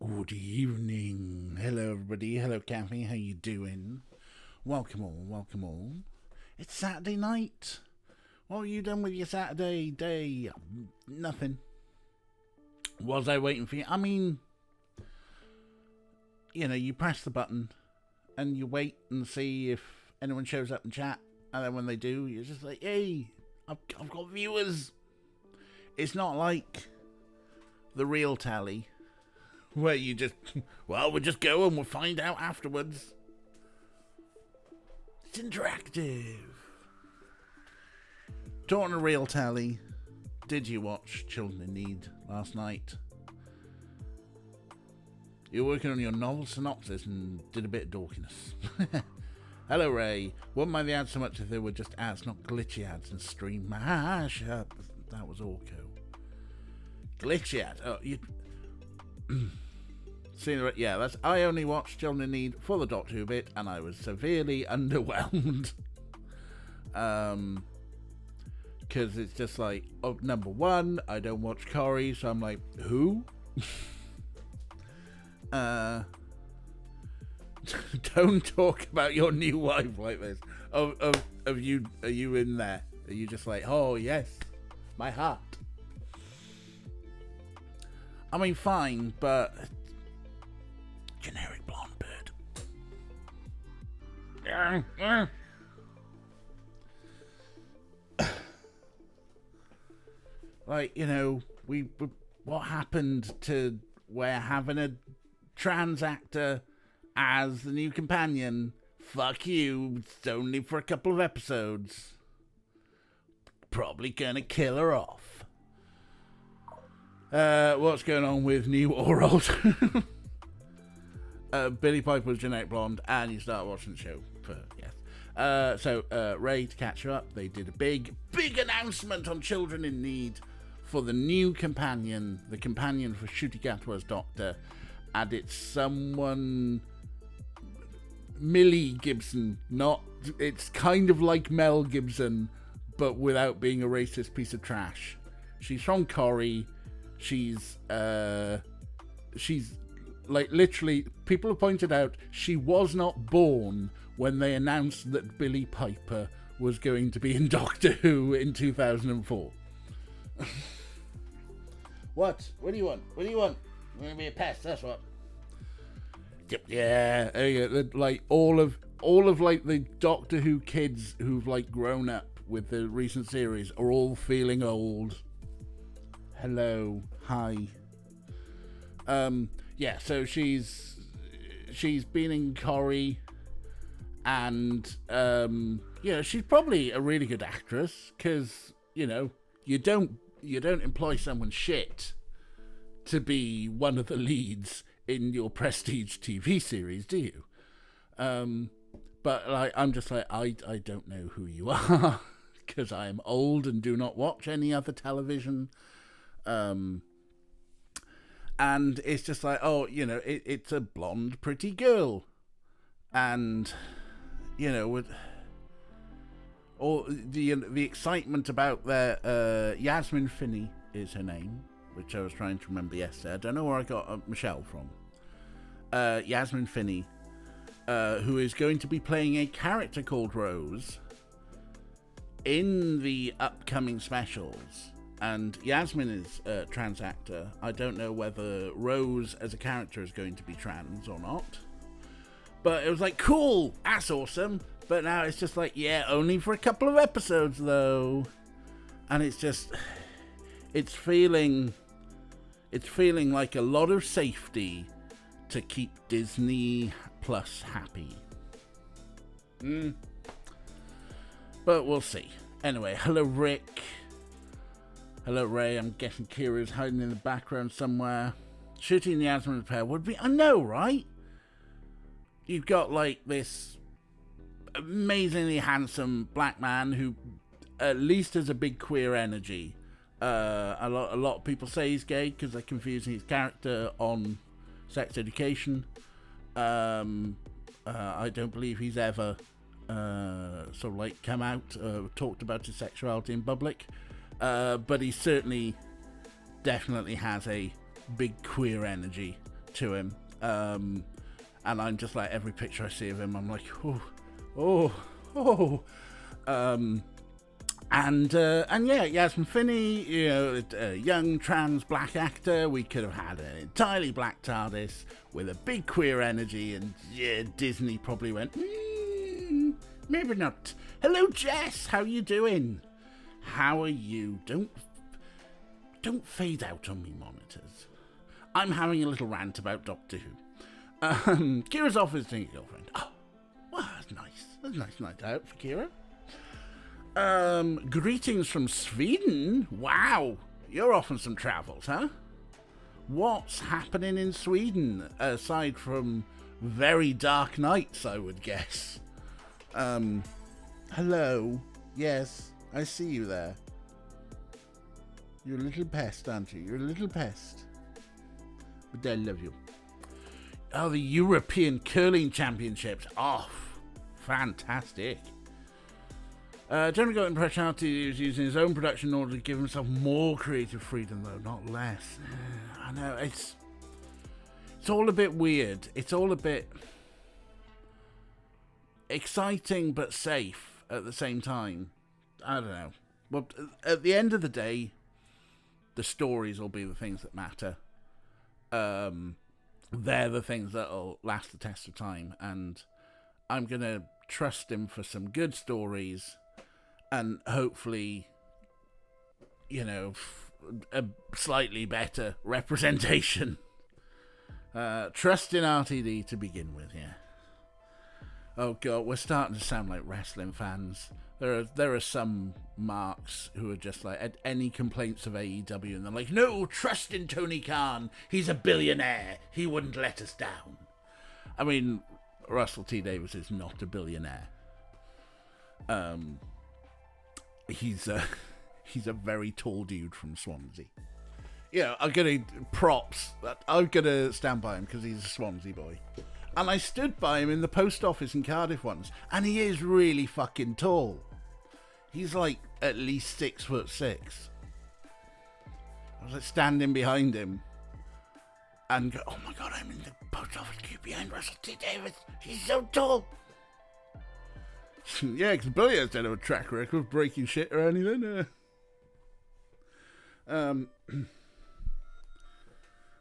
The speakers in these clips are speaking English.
Good evening. Hello, everybody. Hello, Kathy. How you doing? Welcome all. Welcome all. It's Saturday night. What have you done with your Saturday day? Nothing. Was I waiting for you? I mean, you press the button and you wait and see if anyone shows up and chat. And then when they do, you're just like, hey, I've got viewers. It's not like the real tally, where you just, we'll just go and we'll find out afterwards. It's interactive. Talking to real tally, did you watch Children in Need last night? You're working on your novel synopsis and did a bit of dorkiness. Hello, Ray. Wouldn't mind the ads so much if they were just ads, not glitchy ads and stream mashup. That was Orco. Glitchy ads. Oh, you... Yeah, that's. I only watched Children in Need for the Doctor Who bit, and I was severely underwhelmed. Because it's just like, number one, I don't watch Corrie, so I'm like, who? Don't talk about your new wife like this. Are you in there? Are you just like, oh yes, my heart? I mean, fine, but generic blonde bird. Like, we what happened to where having a trans actor as the new companion? Fuck you, it's only for a couple of episodes. Probably gonna kill her off. What's going on with new or old? Billy Piper was generic blonde, and you start watching the show. Yes. So Ray, to catch you up, they did a big announcement on Children in Need for the new companion, the companion for Ncuti Gatwa's Doctor, and it's someone Millie Gibson. It's kind of like Mel Gibson, but without being a racist piece of trash. She's from Corrie. She's like, literally, people have pointed out she was not born when they announced that Billy Piper was going to be in Doctor Who in 2004. What? What do you want? What do you want? I'm going to be a pest, that's what. Yeah, like all of like the Doctor Who kids who've like grown up with the recent series are all feeling old. Hello, hi. Yeah, so she's been in Corrie, and she's probably a really good actress, because you don't employ someone shit to be one of the leads in your prestige TV series, do you? But like, I'm just like, I don't know who you are, because I am old and do not watch any other television. And it's just like, it's a blonde, pretty girl. And, with all the excitement about their, Yasmin Finney is her name, which I was trying to remember yesterday. I don't know where I got Michelle from. Yasmin Finney, who is going to be playing a character called Rose in the upcoming specials. And Yasmin is a trans actor. I don't know whether Rose as a character is going to be trans or not. But it was like, cool, that's awesome. But now it's just like, yeah, only for a couple of episodes though. And it's just, it's feeling like a lot of safety to keep Disney Plus happy. But we'll see. Anyway, hello Rick. Hello, Ray. I'm guessing Kira's hiding in the background somewhere. Shooting the Yasmin pair would be... I know, right? You've got, like, this amazingly handsome black man who at least has a big queer energy. A lot of people say he's gay because they're confusing his character on Sex Education. I don't believe he's ever sort of, like, come out, talked about his sexuality in public. But he certainly definitely has a big queer energy to him. And I'm just like, every picture I see of him, I'm like, oh. And yeah, Yasmin Finney, you know, a young trans black actor. We could have had an entirely black TARDIS with a big queer energy, and yeah, Disney probably went, maybe not. Hello, Jess, how you doing? How are you? Don't fade out on me, monitors. I'm having a little rant about Doctor Who. Kira's off visiting a girlfriend. Oh, well, that's nice. That's a nice night out for Kira. Greetings from Sweden. Wow, you're off on some travels, huh? What's happening in Sweden, aside from very dark nights, I would guess? Hello. Yes, I see you there. You're a little pest, aren't you? You're a little pest. But I love you. Oh, the European Curling Championships. Oh, fantastic. Jeremy got the impression he was using his own production in order to give himself more creative freedom, though, not less. I know, it's all a bit weird. It's all a bit exciting but safe at the same time. I don't know. Well, at the end of the day, the stories will be the things that matter. They're the things that'll last the test of time, and I'm going to trust him for some good stories. And hopefully, you know, a slightly better representation. Trust in RTD to begin with, yeah. Oh God, we're starting to sound like wrestling fans. There are some marks who are just like, at any complaints of AEW, and they're like, no, trust in Tony Khan. He's a billionaire. He wouldn't let us down. I mean, Russell T. Davis is not a billionaire. He's a very tall dude from Swansea. Yeah, I'm gonna props. I'm gonna stand by him because he's a Swansea boy. And I stood by him in the post office in Cardiff once, and he is really fucking tall. He's like at least 6'6". I was like standing behind him, and go, oh my God, I'm in the post office queue behind Russell T. Davis. He's so tall. Yeah, because Billionaires don't have a track record of breaking shit or anything.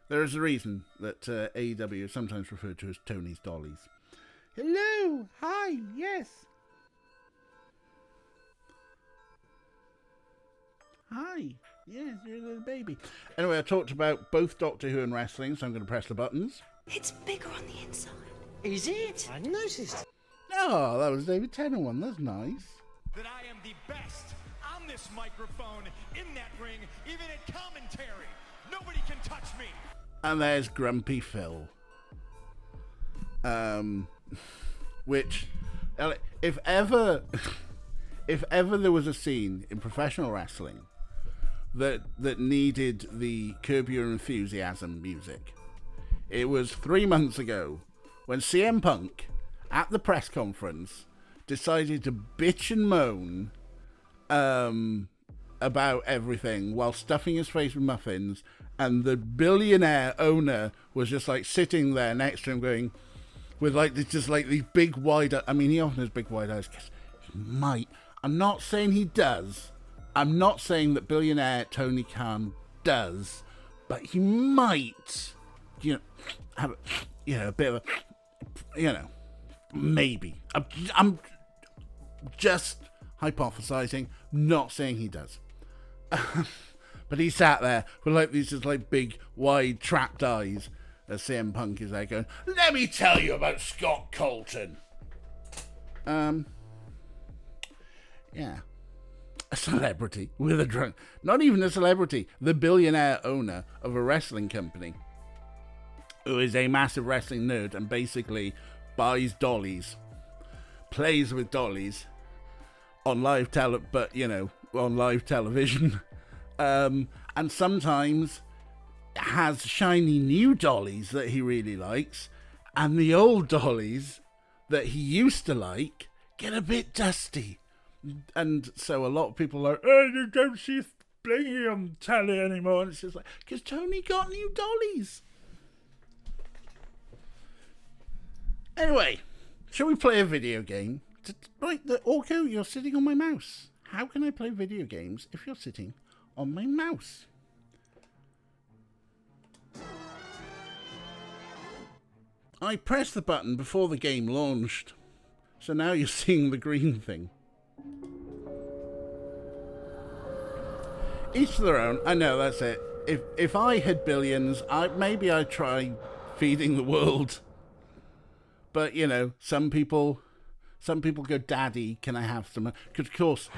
There is a reason that AEW is sometimes referred to as Tony's Dollies. Hello, hi, yes. Hi, yes, you're a little baby. Anyway, I talked about both Doctor Who and wrestling, so I'm going to press the buttons. It's bigger on the inside. Is it? I noticed. Oh, that was David Tennant one. That's nice. That I am the best on this microphone, in that ring, even at commentary. Nobody can touch me. And there's Grumpy Phil. Which, if ever there was a scene in professional wrestling that needed the Curb Your Enthusiasm music, it was 3 months ago when CM Punk, at the press conference, decided to bitch and moan about everything while stuffing his face with muffins, and the billionaire owner was just like sitting there next to him going, with like just like these big wide, I mean, he often has big wide eyes, because he might, I'm not saying he does, I'm not saying that billionaire Tony Khan does, but he might, you know, have a, you know, a bit of a, you know, maybe. I'm just hypothesizing, not saying he does. But he sat there with like these just like big, wide, trapped eyes as CM Punk is there going, let me tell you about Scott Colton. Yeah. A celebrity with a drunk. Not even a celebrity. The billionaire owner of a wrestling company who is a massive wrestling nerd and basically buys dollies, plays with dollies on live on live television, and sometimes has shiny new dollies that he really likes, and the old dollies that he used to like get a bit dusty, and so a lot of people are like, oh, you don't see Blingy on telly anymore, and it's just like, because Tony got new dollies. Anyway, shall we play a video game? Right, Orko, you're sitting on my mouse. How can I play video games if you're sitting on my mouse? I pressed the button before the game launched, so now you're seeing the green thing. Each to their own. I know, that's it. If I had billions, maybe I'd try feeding the world. But, you know, some people go, Daddy, can I have some? Because, of course,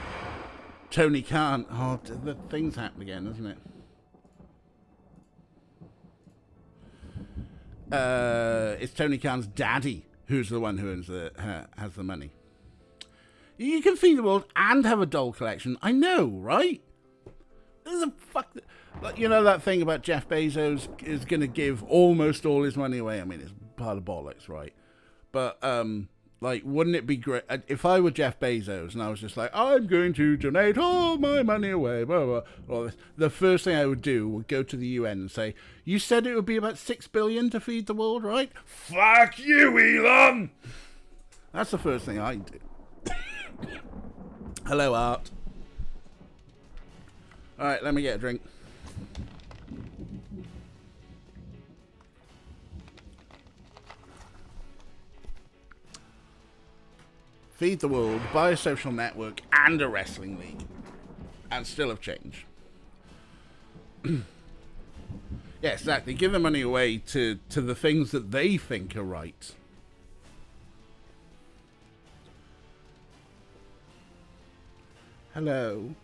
Tony Khan. Oh, the thing's happened again, isn't it? It's Tony Khan's daddy who's the one who has the money. You can feed the world and have a doll collection. I know, right? You know that thing about Jeff Bezos is going to give almost all his money away? I mean, it's a pile of bollocks, right? But, like, wouldn't it be great if I were Jeff Bezos and I was just like, I'm going to donate all my money away, blah, blah, blah. The first thing I would do would go to the UN and say, you said it would be about $6 billion to feed the world, right? Fuck you, Elon! That's the first thing I'd do. Hello, Art. Alright, let me get a drink. Feed the world, buy a social network and a wrestling league. And still have change. Yeah, exactly. Give the money away to the things that they think are right. Hello.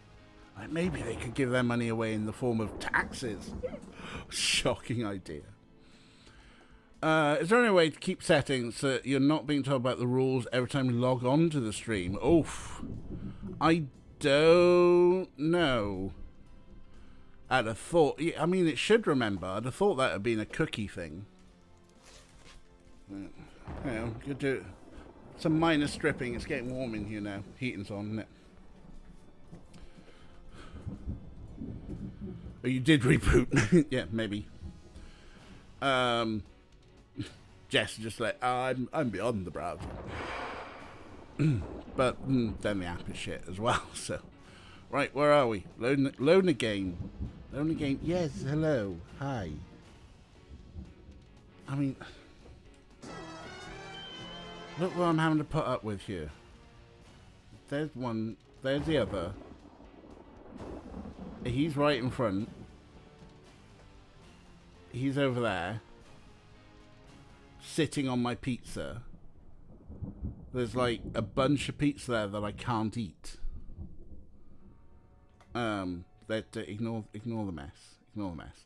Like maybe they could give their money away in the form of taxes. Shocking idea. Is there any way to keep settings so that you're not being told about the rules every time you log on to the stream? Oof. I don't know. I'd have thought... I mean, it should remember. I'd have thought that had been a cookie thing. You know, could do some minor stripping. It's getting warm in here now. Heating's on, isn't it? Oh, you did reboot. Yeah, maybe. Jess just like, I'm beyond the browser. But then the app is shit as well, so. Right, where are we? Load a game. Load a game. Yes, hello. Hi. I mean, look what I'm having to put up with here. There's one, there's the other. He's right in front. He's over there. Sitting on my pizza. There's like a bunch of pizza there that I can't eat. Ignore the mess. Ignore the mess.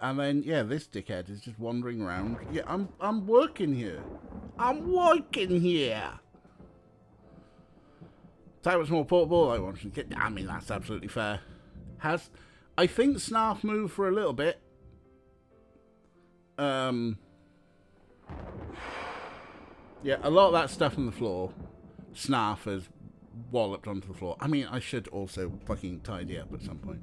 And then yeah, this dickhead is just wandering around. Yeah, I'm working here. I'm working here. That was more portable. I wanted to get. I mean, that's absolutely fair. I think Snarf moved for a little bit. Yeah, a lot of that stuff on the floor, Snarf has walloped onto the floor. I mean, I should also fucking tidy up at some point.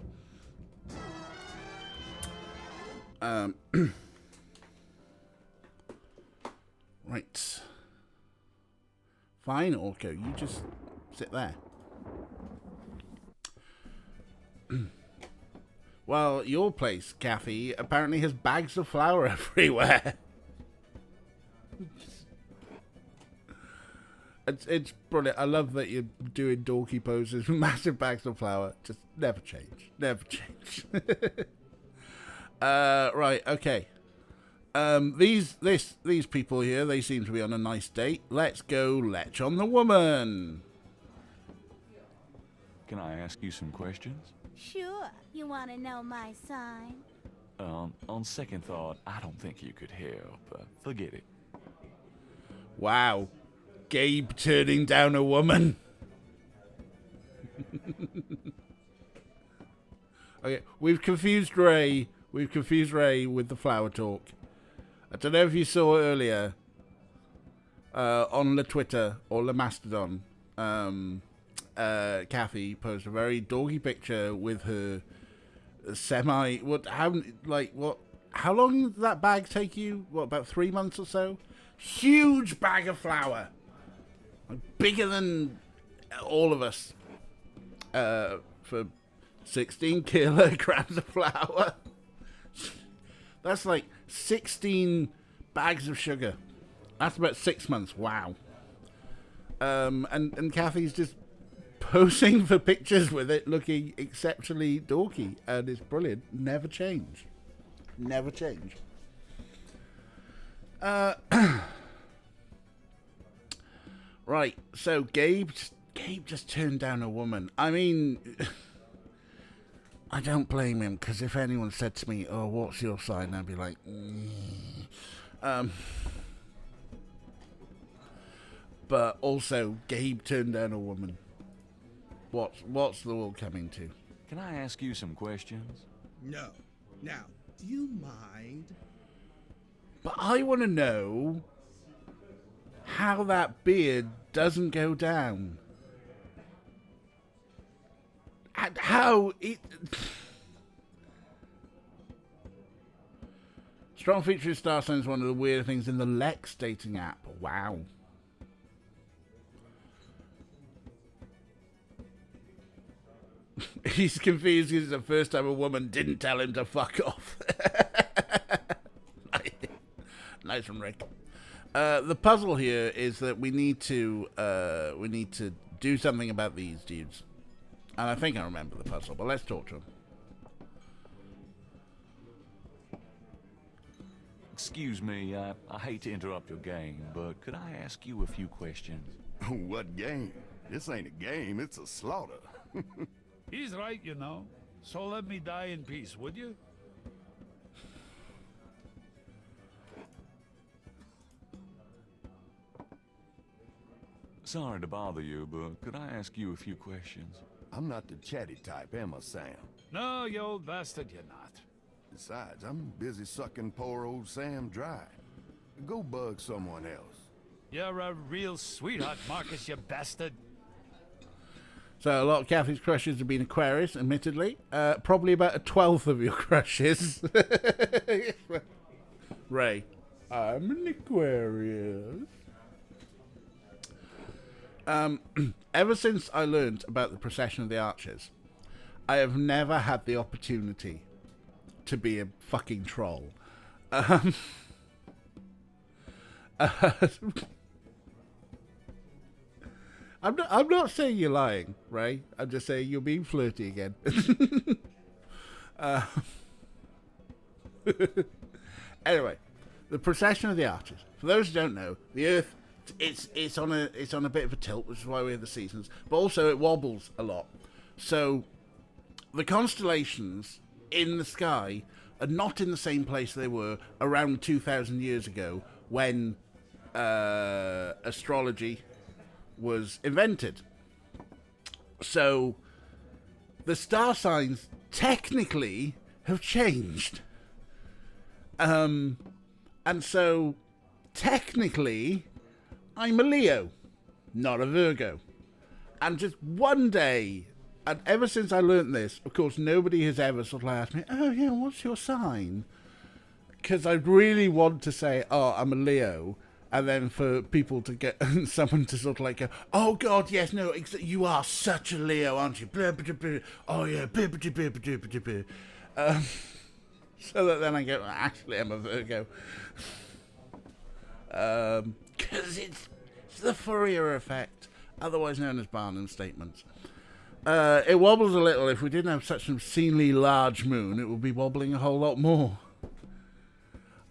Right. Fine, Orko, you just sit there. Well, your place, Kathy, apparently has bags of flour everywhere. It's brilliant. I love that you're doing dorky poses with massive bags of flour. Just never change. Never change. Right, okay. These people here, they seem to be on a nice date. Let's go lech on the woman. Can I ask you some questions? Sure. You want to know my sign? On second thought, I don't think you could help. Forget it. Wow. Gabe turning down a woman. Okay, we've confused Ray. We've confused Ray with the flower talk. I don't know if you saw earlier on the Twitter or the Mastodon. Kathy posted a very doggy picture with her how long did that bag take you? What, about 3 months or so? huge bag of flour, like bigger than all of us, for 16 kilograms of flour. That's like 16 bags of sugar. That's about 6 months. Wow. And Kathy's just posing for pictures with it, looking exceptionally dorky, and it's brilliant. Never change. Never change. Right, so Gabe just turned down a woman. I mean, I don't blame him, because if anyone said to me, "Oh, what's your sign?" I'd be like, But also, Gabe turned down a woman. What's the world coming to? Can I ask you some questions? No. Now, do you mind? But I want to know how that beard doesn't go down. And how it... Strong feature of star sign is one of the weirder things in the Lex dating app. Wow. He's confused because it's the first time a woman didn't tell him to fuck off. Nice one, Rick. The puzzle here is that we need to do something about these dudes. And I think I remember the puzzle, but let's talk to them. Excuse me, I hate to interrupt your game, but could I ask you a few questions? What game? This ain't a game, it's a slaughter. He's right, you know. So let me die in peace, would you? Sorry to bother you, but could I ask you a few questions? I'm not the chatty type, am I, Sam? No, you old bastard, you're not. Besides, I'm busy sucking poor old Sam dry. Go bug someone else. You're a real sweetheart, Marcus, you bastard. So a lot of Kathy's crushes have been Aquarius, admittedly. Probably about a 12th of your crushes. Ray, I'm an Aquarius. Ever since I learned about the procession of the archers, I have never had the opportunity to be a fucking troll. I'm not saying you're lying, Ray. I'm just saying you're being flirty again. Anyway, the procession of the archers. For those who don't know, the Earth it's on a bit of a tilt, which is why we have the seasons. But also it wobbles a lot. So the constellations in the sky are not in the same place they were around 2,000 years ago when astrology was invented. So the star signs technically have changed. And so technically I'm a Leo, not a Virgo. And just one day, and ever since I learnt this, of course nobody has ever sort of asked me, "Oh yeah, what's your sign?" Because I really want to say, "Oh, I'm a Leo." And then for people to get someone to sort of like go, "Oh God, yes, no, you are such a Leo, aren't you?" Blah, blah, blah. Oh yeah, blah, blah, blah, blah, blah, blah. So that then I go, "Actually, I'm a Virgo," because it's the Fourier effect, otherwise known as Barnum statements. It wobbles a little. If we didn't have such an obscenely large moon, it would be wobbling a whole lot more.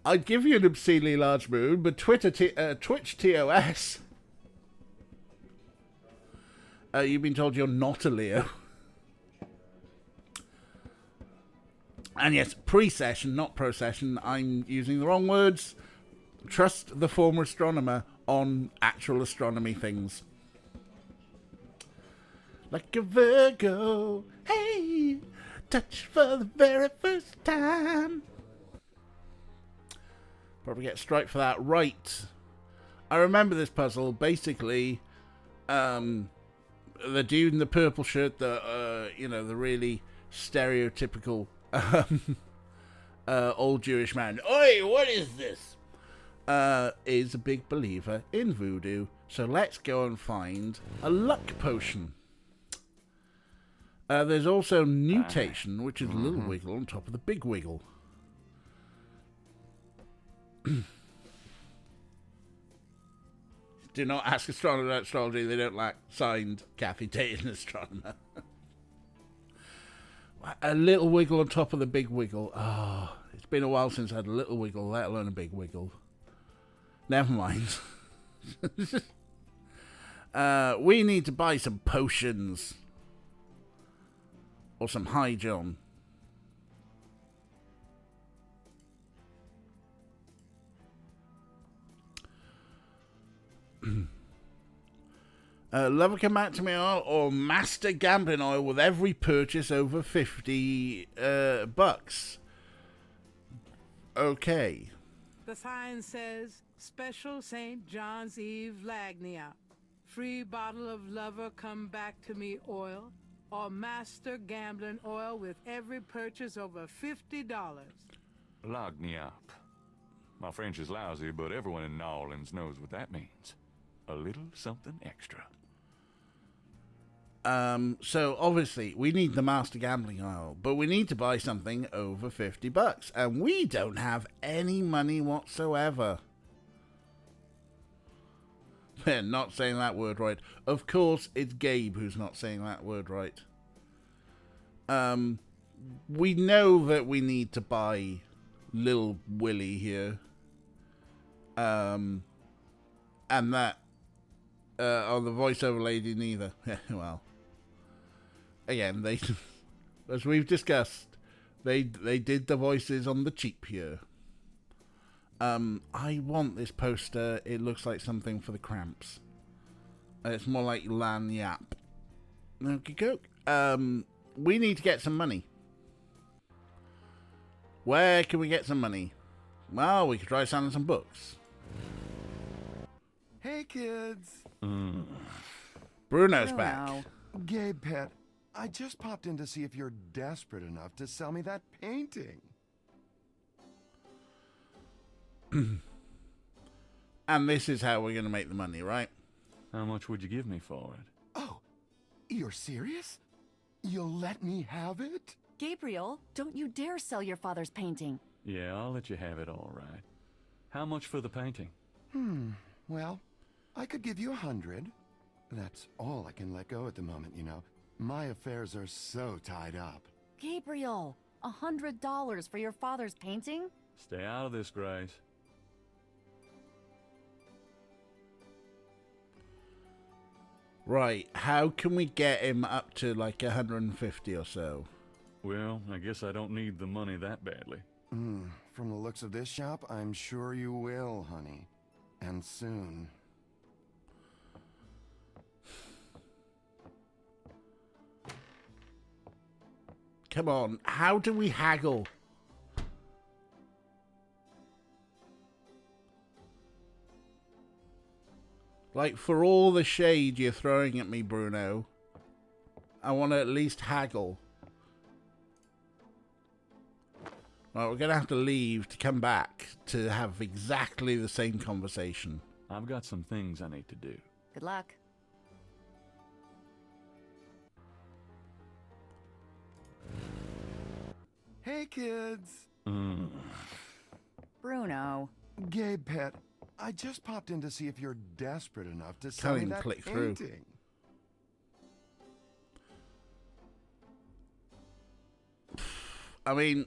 I'd give you an obscenely large moon, but Twitch TOS. You've been told you're not a Leo. And yes, pre-session, not pro-session. I'm using the wrong words. Trust the former astronomer on actual astronomy things. Like a Virgo, hey, touch for the very first time. Probably get a strike for that. Right. I remember this puzzle. Basically, the dude in the purple shirt, the really stereotypical old Jewish man. Oi, what is this? is a big believer in voodoo. So let's go and find a luck potion. There's also mutation, which is a little wiggle on top of the big wiggle. Do not ask astronomer about astrology. They don't like. Signed, Kathy Dayton, astronomer. A little wiggle on top of the big wiggle. Oh, it's been a while since I had a little wiggle, let alone a big wiggle. Never mind. We need to buy some potions. Or some High John. Lover come back to me oil or master gambling oil with every purchase over 50 bucks. Okay. The sign says, Special St. John's Eve Lagnia. Free bottle of Lover Come Back to Me oil or master gambling oil with every purchase over $50. Lagniappe. My French is lousy, but everyone in New Orleans knows what that means. A little something extra. So obviously we need the master gambling oil, but we need to buy something over 50 bucks, and we don't have any money whatsoever. They're not saying that word right. Of course, it's Gabe who's not saying that word right. We know that we need to buy Lil Willie here. And that, the voiceover lady neither. Well, again, they, as we've discussed, they did the voices on the cheap here. I want this poster. It looks like something for the Cramps. It's more like Lan Yap. Okay, we need to get some money. Where can we get some money? Well, we could try selling some books. Hey, kids. Bruno's back. Gabe, pet, I just popped in to see if you're desperate enough to sell me that painting. And this is how we're going to make the money, right? How much would you give me for it? Oh, you're serious? You'll let me have it? Gabriel, don't you dare sell your father's painting. Yeah, I'll let you have it all right. How much for the painting? Well, I could give you 100. That's all I can let go at the moment, you know. My affairs are so tied up. Gabriel, $100 for your father's painting? Stay out of this, Grace. Right, how can we get him up to like 150 or so? Well, I guess I don't need the money that badly. From the looks of this shop, I'm sure you will, honey. And soon. Come on, how do we haggle? Like, for all the shade you're throwing at me, Bruno, I want to at least haggle. Well, we're going to have to leave to come back to have exactly the same conversation. I've got some things I need to do. Good luck. Hey, kids. Bruno. Gabe, pet, I just popped in to see if you're desperate enough to sell Can't me even that click through. painting. I mean,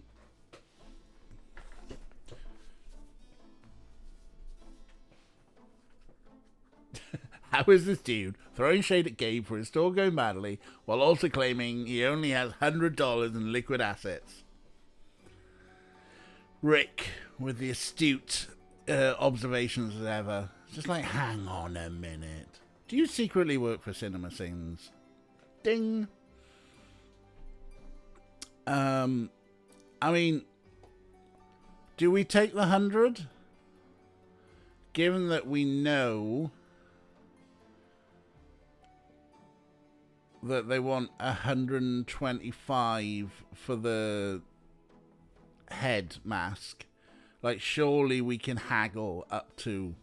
how is this dude throwing shade at Gabe for his store going badly while also claiming he only has $100 in liquid assets? Rick, with the astute observations as ever, just like, hang on a minute. Do you secretly work for Cinema Sins? Ding. I mean, do we take the 100? Given that we know that they want 125 for the head mask, Like, surely we can haggle up to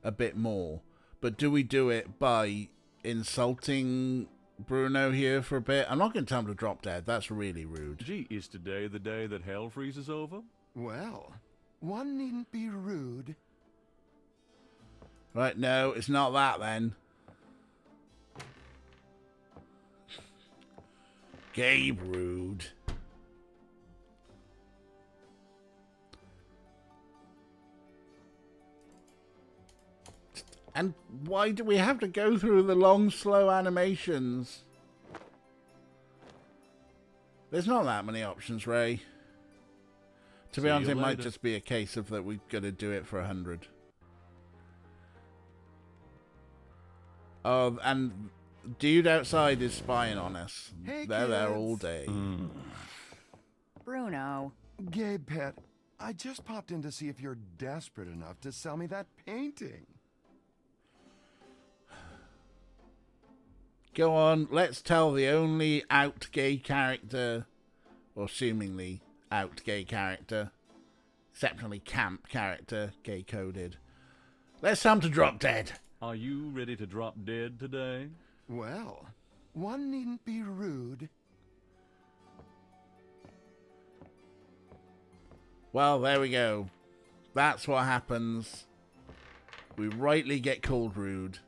a bit more. But do we do it by insulting Bruno here for a bit? I'm not going to tell him to drop dead. That's really rude. Gee, is today the day that hell freezes over? Well, one needn't be rude. Right, no, it's not that then. Gabe rude. And why do we have to go through the long, slow animations? There's not that many options, Ray. To be honest, it might just be a case of that we've got to do it for 100. Oh, and dude outside is spying on us. Hey, They're there kids. all day. Bruno. Gabe, pet, I just popped in to see if you're desperate enough to sell me that painting. Go on, let's tell the only out gay character, or seemingly out gay character, exceptionally camp character, gay coded. Let's tell him to drop dead. Are you ready to drop dead today? Well, one needn't be rude. Well, there we go. That's what happens. We rightly get called rude.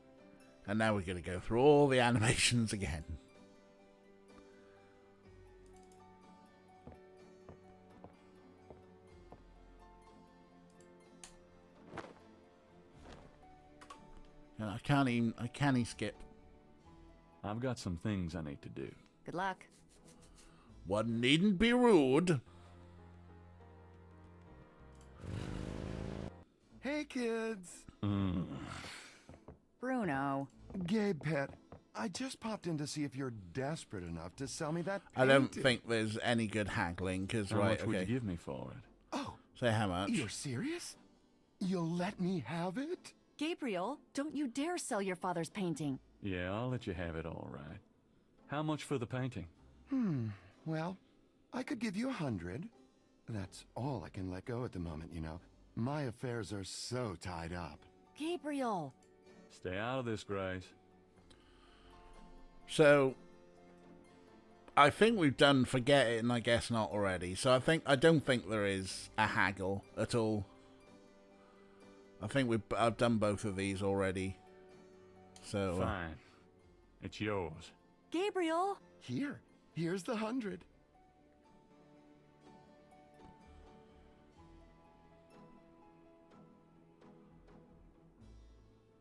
And now we're going to go through all the animations again. And I can't skip. I've got some things I need to do. Good luck. One needn't be rude. Hey, kids. Bruno. Gabe, pet, I just popped in to see if you're desperate enough to sell me that painting. I don't think there's any good haggling, because, How right, much would okay. you give me for it? Oh, Say how much? you're serious? You'll let me have it? Gabriel, don't you dare sell your father's painting. Yeah, I'll let you have it all right. How much for the painting? Well, I could give you 100. That's all I can let go at the moment, you know. My affairs are so tied up. Gabriel. Stay out of this, Grace. So, I think we've done Forget It and I Guess Not already. So I don't think there is a haggle at all. I think I've done both of these already. So Fine. It's yours. Gabriel. Here's the 100.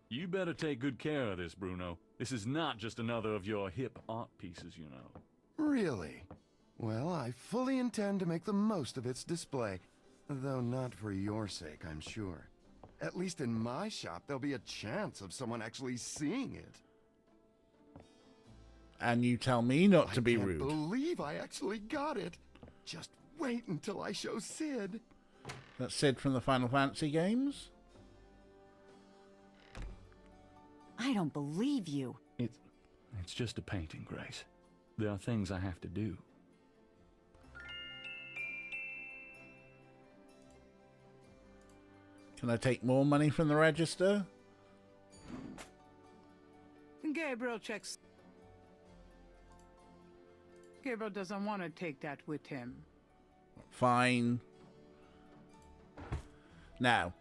You better take good care of this, Bruno. This is not just another of your hip art pieces, you know. Really? Well, I fully intend to make the most of its display. Though not for your sake, I'm sure. At least in my shop, there'll be a chance of someone actually seeing it. And you tell me not to be rude. I can't believe I actually got it. Just wait until I show Sid. That's Sid from the Final Fantasy games? I don't believe you. It's just a painting, Grace. There are things I have to do. Can I take more money from the register? Gabriel checks. Gabriel doesn't want to take that with him. Fine. Now,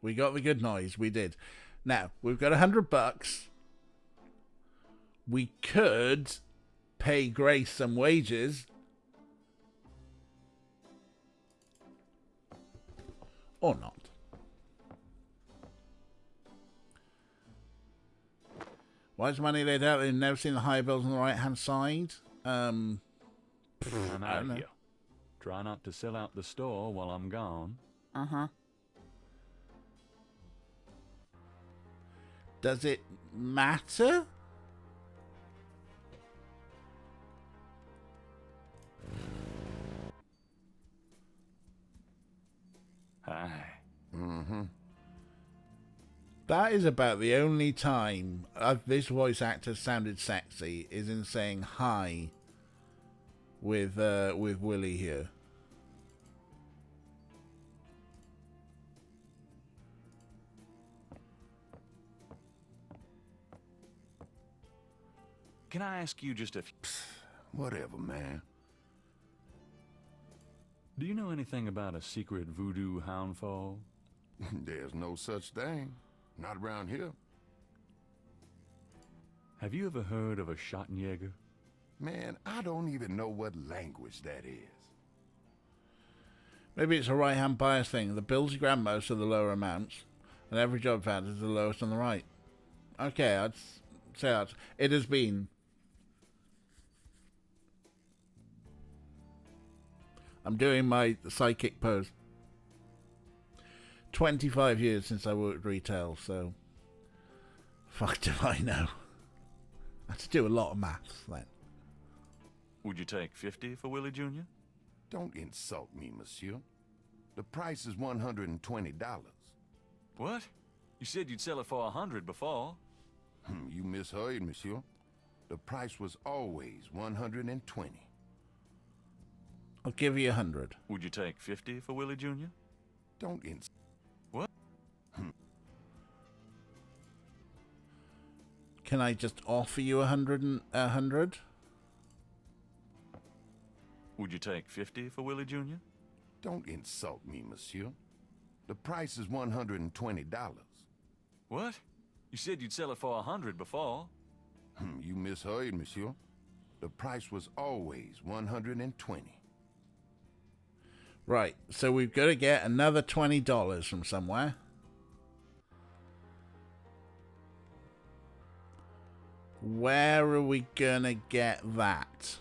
we got the good noise. We did. Now, we've got $100. We could pay Grace some wages. Or not. Why is money laid out? They've never seen the high bills on the right-hand side. I'm I out don't know. here. Try not to sell out the store while I'm gone. Uh-huh. Does it matter? Hi. That is about the only time this voice actor sounded sexy is in saying hi with Willie here. can I ask you just a few... Whatever, man. Do you know anything about a secret voodoo houndfall? There's no such thing. Not around here. Have you ever heard of a Schottenjäger? Man, I don't even know what language that is. Maybe it's a right-hand bias thing. The bills you grab most are the lower amounts, and every job found is the lowest on the right. Okay, I'd say that. It has been. I'm doing my psychic pose. 25 years since I worked retail, so... Fuck do I know. I had to do a lot of maths then. Would you take 50 for Willie Jr.? Don't insult me, monsieur. The price is $120. What? You said you'd sell it for 100 before. You misheard, monsieur. The price was always 120. I'll give you 100. Would you take 50 for Willie Jr.? Don't insult. What? Can I just offer you 100? Would you take 50 for Willie Jr.? Don't insult me, monsieur. The price is $120. What? You said you'd sell it for 100 before. You misheard, monsieur. The price was always 120. Right, so we've got to get another $20 from somewhere. Where are we gonna get that?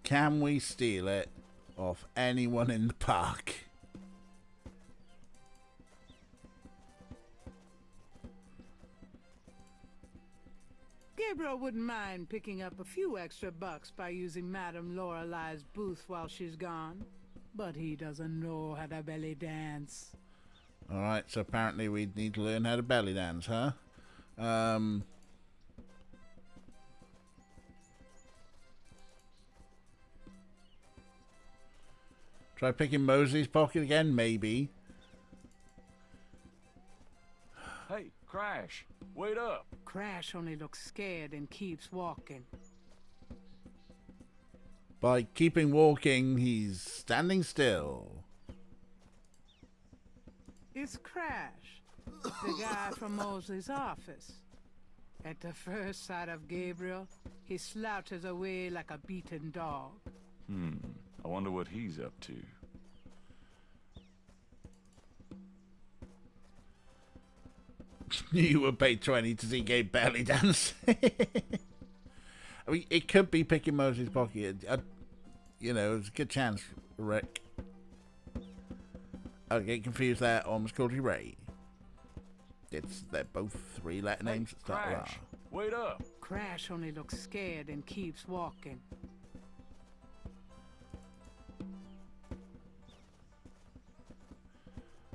Can we steal it off anyone in the park? Gabriel wouldn't mind picking up a few extra bucks by using Madame Lorelei's booth while she's gone. But he doesn't know how to belly dance. Alright, so apparently we need to learn how to belly dance, huh? Try picking Mosley's pocket again, maybe. Hey, Crash, wait up. Crash only looks scared and keeps walking. By keeping walking, he's standing still. It's Crash, the guy from Mosley's office. At the first sight of Gabriel, he slouches away like a beaten dog. I wonder what he's up to. You would pay 20 to see Gabe belly dance. I mean, it could be picking Mosley's pocket. You know, there's a good chance, Rick. I get confused there. Almost called you Ray. They're both three-letter names that start with R. Crash, wait up. Crash only looks scared and keeps walking.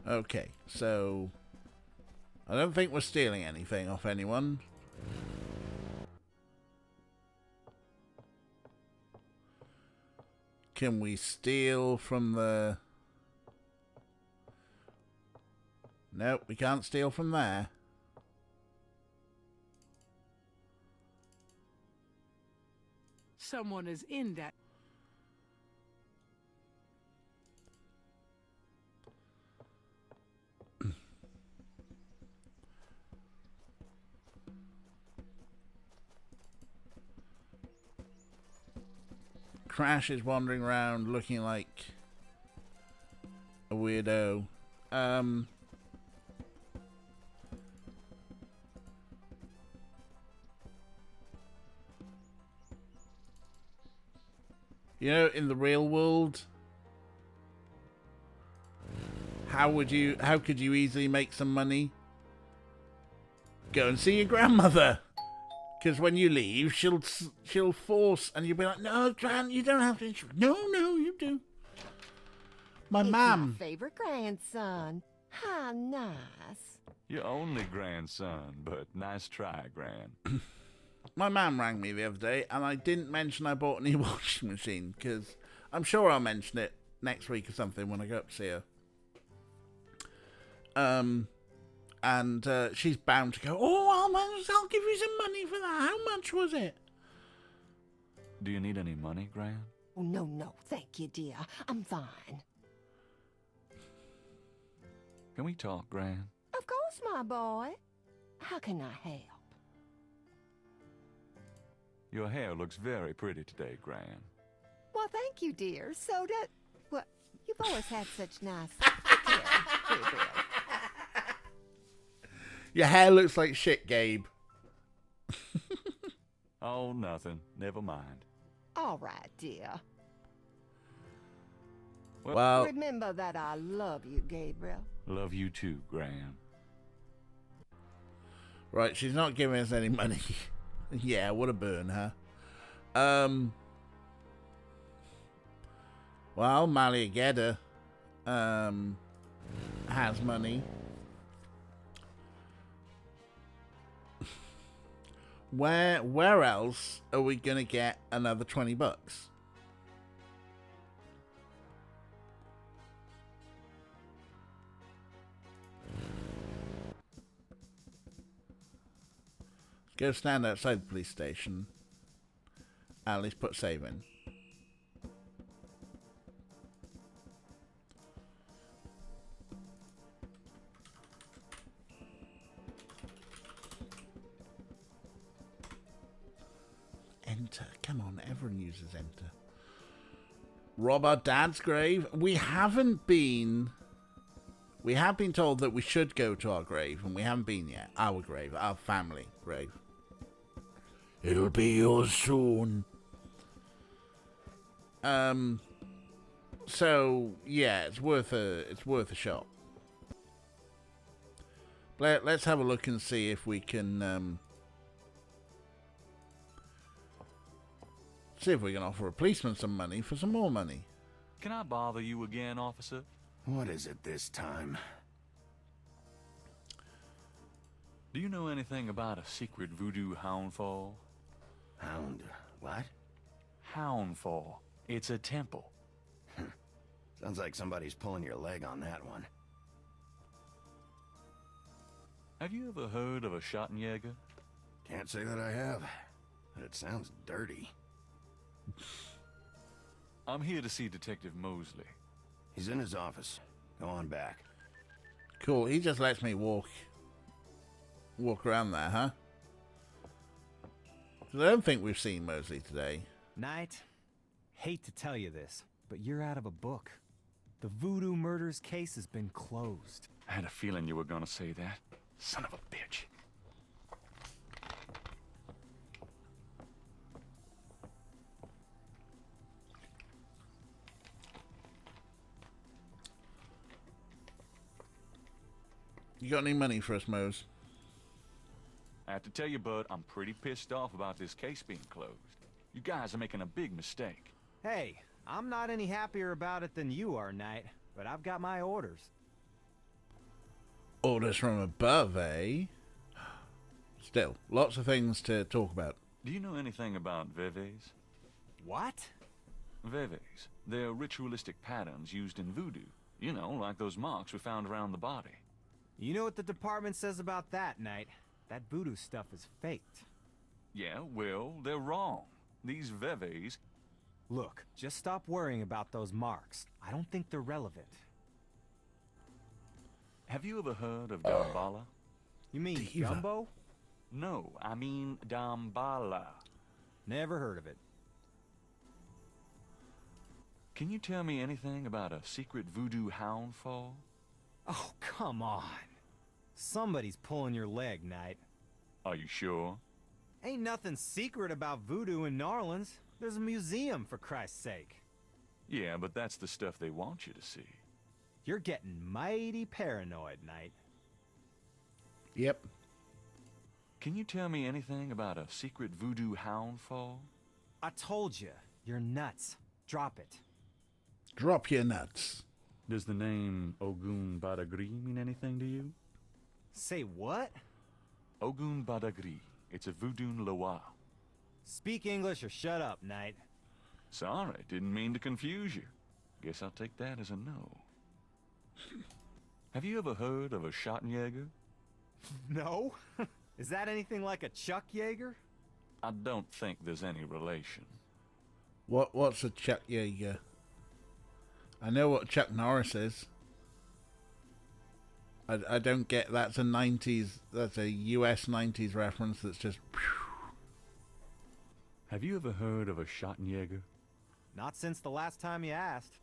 Okay, so I don't think we're stealing anything off anyone. Can we steal from the... Nope, we can't steal from there. Someone is in that. Crash is wandering around looking like a weirdo. You know, in the real world, how could you easily make some money? Go and see your grandmother. Because when you leave, she'll force, and you'll be like, "No, Gran, you don't have to." No, you do. My mum. My favorite grandson. How nice. Your only grandson, but nice try, Gran. my mum rang me the other day, and I didn't mention I bought a new washing machine, because I'm sure I'll mention it next week or something when I go up to see her. And she's bound to go, oh, I'll give you some money for that. How much was it? Do you need any money, Gran? Oh, no, thank you, dear. I'm fine. Can we talk, Gran? Of course, my boy. How can I help? Your hair looks very pretty today, Gran. Well, thank you, dear. So that... Well, you've always had such nice hair, Gabriel. Your hair looks like shit, Gabe. Oh, nothing. Never mind. All right, dear. Well, remember that I love you, Gabriel. Love you too, Gran. Right, she's not giving us any money. Yeah, what a burn, huh? Well, Maliagedda has money. Where else are we gonna get another $20? Go stand outside the police station. At least put save in. Enter. Come on, everyone uses enter. Rob our dad's grave. We have been told that we should go to our grave, and we haven't been yet. Our grave, our family grave. It'll be yours soon. So yeah, it's worth a shot. Let's have a look and see if we can offer a policeman some money for some more money. Can I bother you again, officer? What is it this time? Do you know anything about a secret voodoo houndfall? Hound? What? Houndfall. It's a temple. Sounds like somebody's pulling your leg on that one. Have you ever heard of a Schottenjäger? Can't say that I have, but it sounds dirty. I'm here to see Detective Mosley. He's in his office. Go on back. Cool, he just lets me walk around there, huh? 'Cause I don't think we've seen Mosley today. Knight, hate to tell you this, but you're out of a book. The Voodoo Murders case has been closed. I had a feeling you were gonna say that. Son of a bitch. You got any money for us, Mose? I have to tell you, Bud, I'm pretty pissed off about this case being closed. You guys are making a big mistake. Hey, I'm not any happier about it than you are, Knight, but I've got my orders. Orders from above, eh? Still, lots of things to talk about. Do you know anything about veves? What? Veves. They're ritualistic patterns used in voodoo. You know, like those marks we found around the body. You know what the department says about that, Knight? That voodoo stuff is faked. Yeah, well, they're wrong. These veves... Look, just stop worrying about those marks. I don't think they're relevant. Have you ever heard of Damballa? You mean Diva. Gumbo? No, I mean Damballa. Never heard of it. Can you tell me anything about a secret voodoo houndfall? Oh, come on. Somebody's pulling your leg, Knight. Are you sure? Ain't nothing secret about voodoo in New Orleans. There's a museum, for Christ's sake. Yeah, but that's the stuff they want you to see. You're getting mighty paranoid, Knight. Yep. Can you tell me anything about a secret voodoo houndfall? I told you, you're nuts. Drop it. Drop your nuts. Does the name Ogun Badagri mean anything to you? Say what? Ogun Badagri. It's a voodoo Loa. Speak English or shut up, Knight. Sorry, didn't mean to confuse you. Guess I'll take that as a no. Have you ever heard of a Schottenjäger? No? Is that anything like a Chuck Yeager? I don't think there's any relation. What's a Chuck Yeager? I know what Chuck Norris is. I don't get that's a 90s, that's a US 90s reference that's just... Have you ever heard of a Schottenjäger? Not since the last time you asked.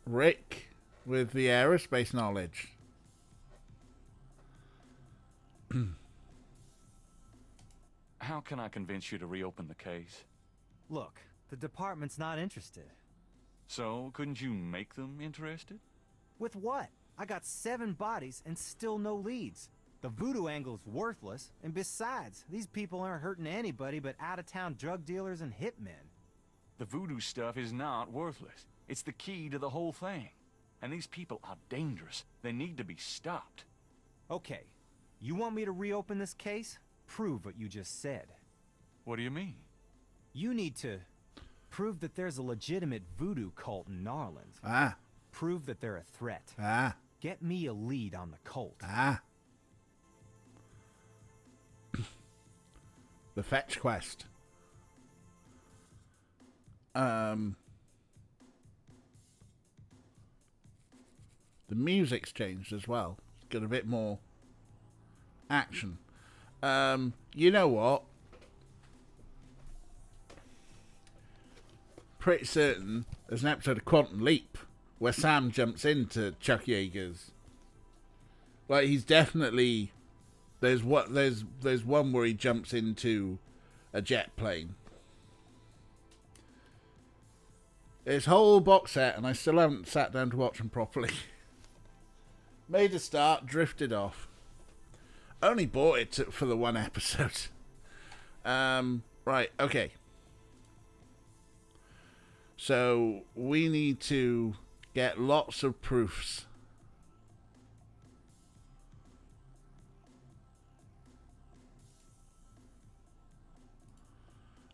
Rick with the aerospace knowledge. How can I convince you to reopen the case? Look, the department's not interested. So, couldn't you make them interested? With what? I got 7 bodies and still no leads. The voodoo angle's worthless, and besides, these people aren't hurting anybody but out-of-town drug dealers and hitmen. The voodoo stuff is not worthless. It's the key to the whole thing. And these people are dangerous. They need to be stopped. Okay, you want me to reopen this case? Prove what you just said. What do you mean? You need to prove that there's a legitimate voodoo cult in Narland. Ah. Prove that they're a threat. Ah. Get me a lead on the cult. Ah. The fetch quest. The music's changed as well. It's got a bit more action. You know what? Pretty certain there's an episode of Quantum Leap where Sam jumps into Chuck Yeager's. Like, he's definitely... There's one where he jumps into a jet plane. This whole box set, and I still haven't sat down to watch them properly. Made a start, drifted off. Only bought it for the one episode. Right, okay. So, we need to get lots of proofs.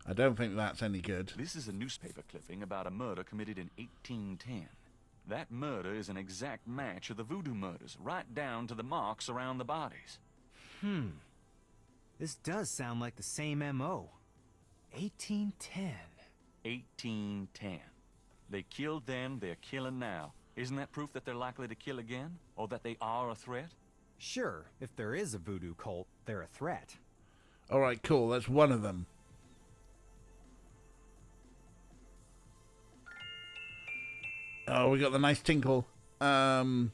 I don't think that's any good. This is a newspaper clipping about a murder committed in 1810. That murder is an exact match of the voodoo murders, right down to the marks around the bodies. This does sound like the same M.O. 1810. 1810. They killed then, they're killing now. Isn't that proof that they're likely to kill again? Or that they are a threat? Sure, if there is a voodoo cult, they're a threat. Alright, cool, that's one of them. Oh, we got the nice tinkle. So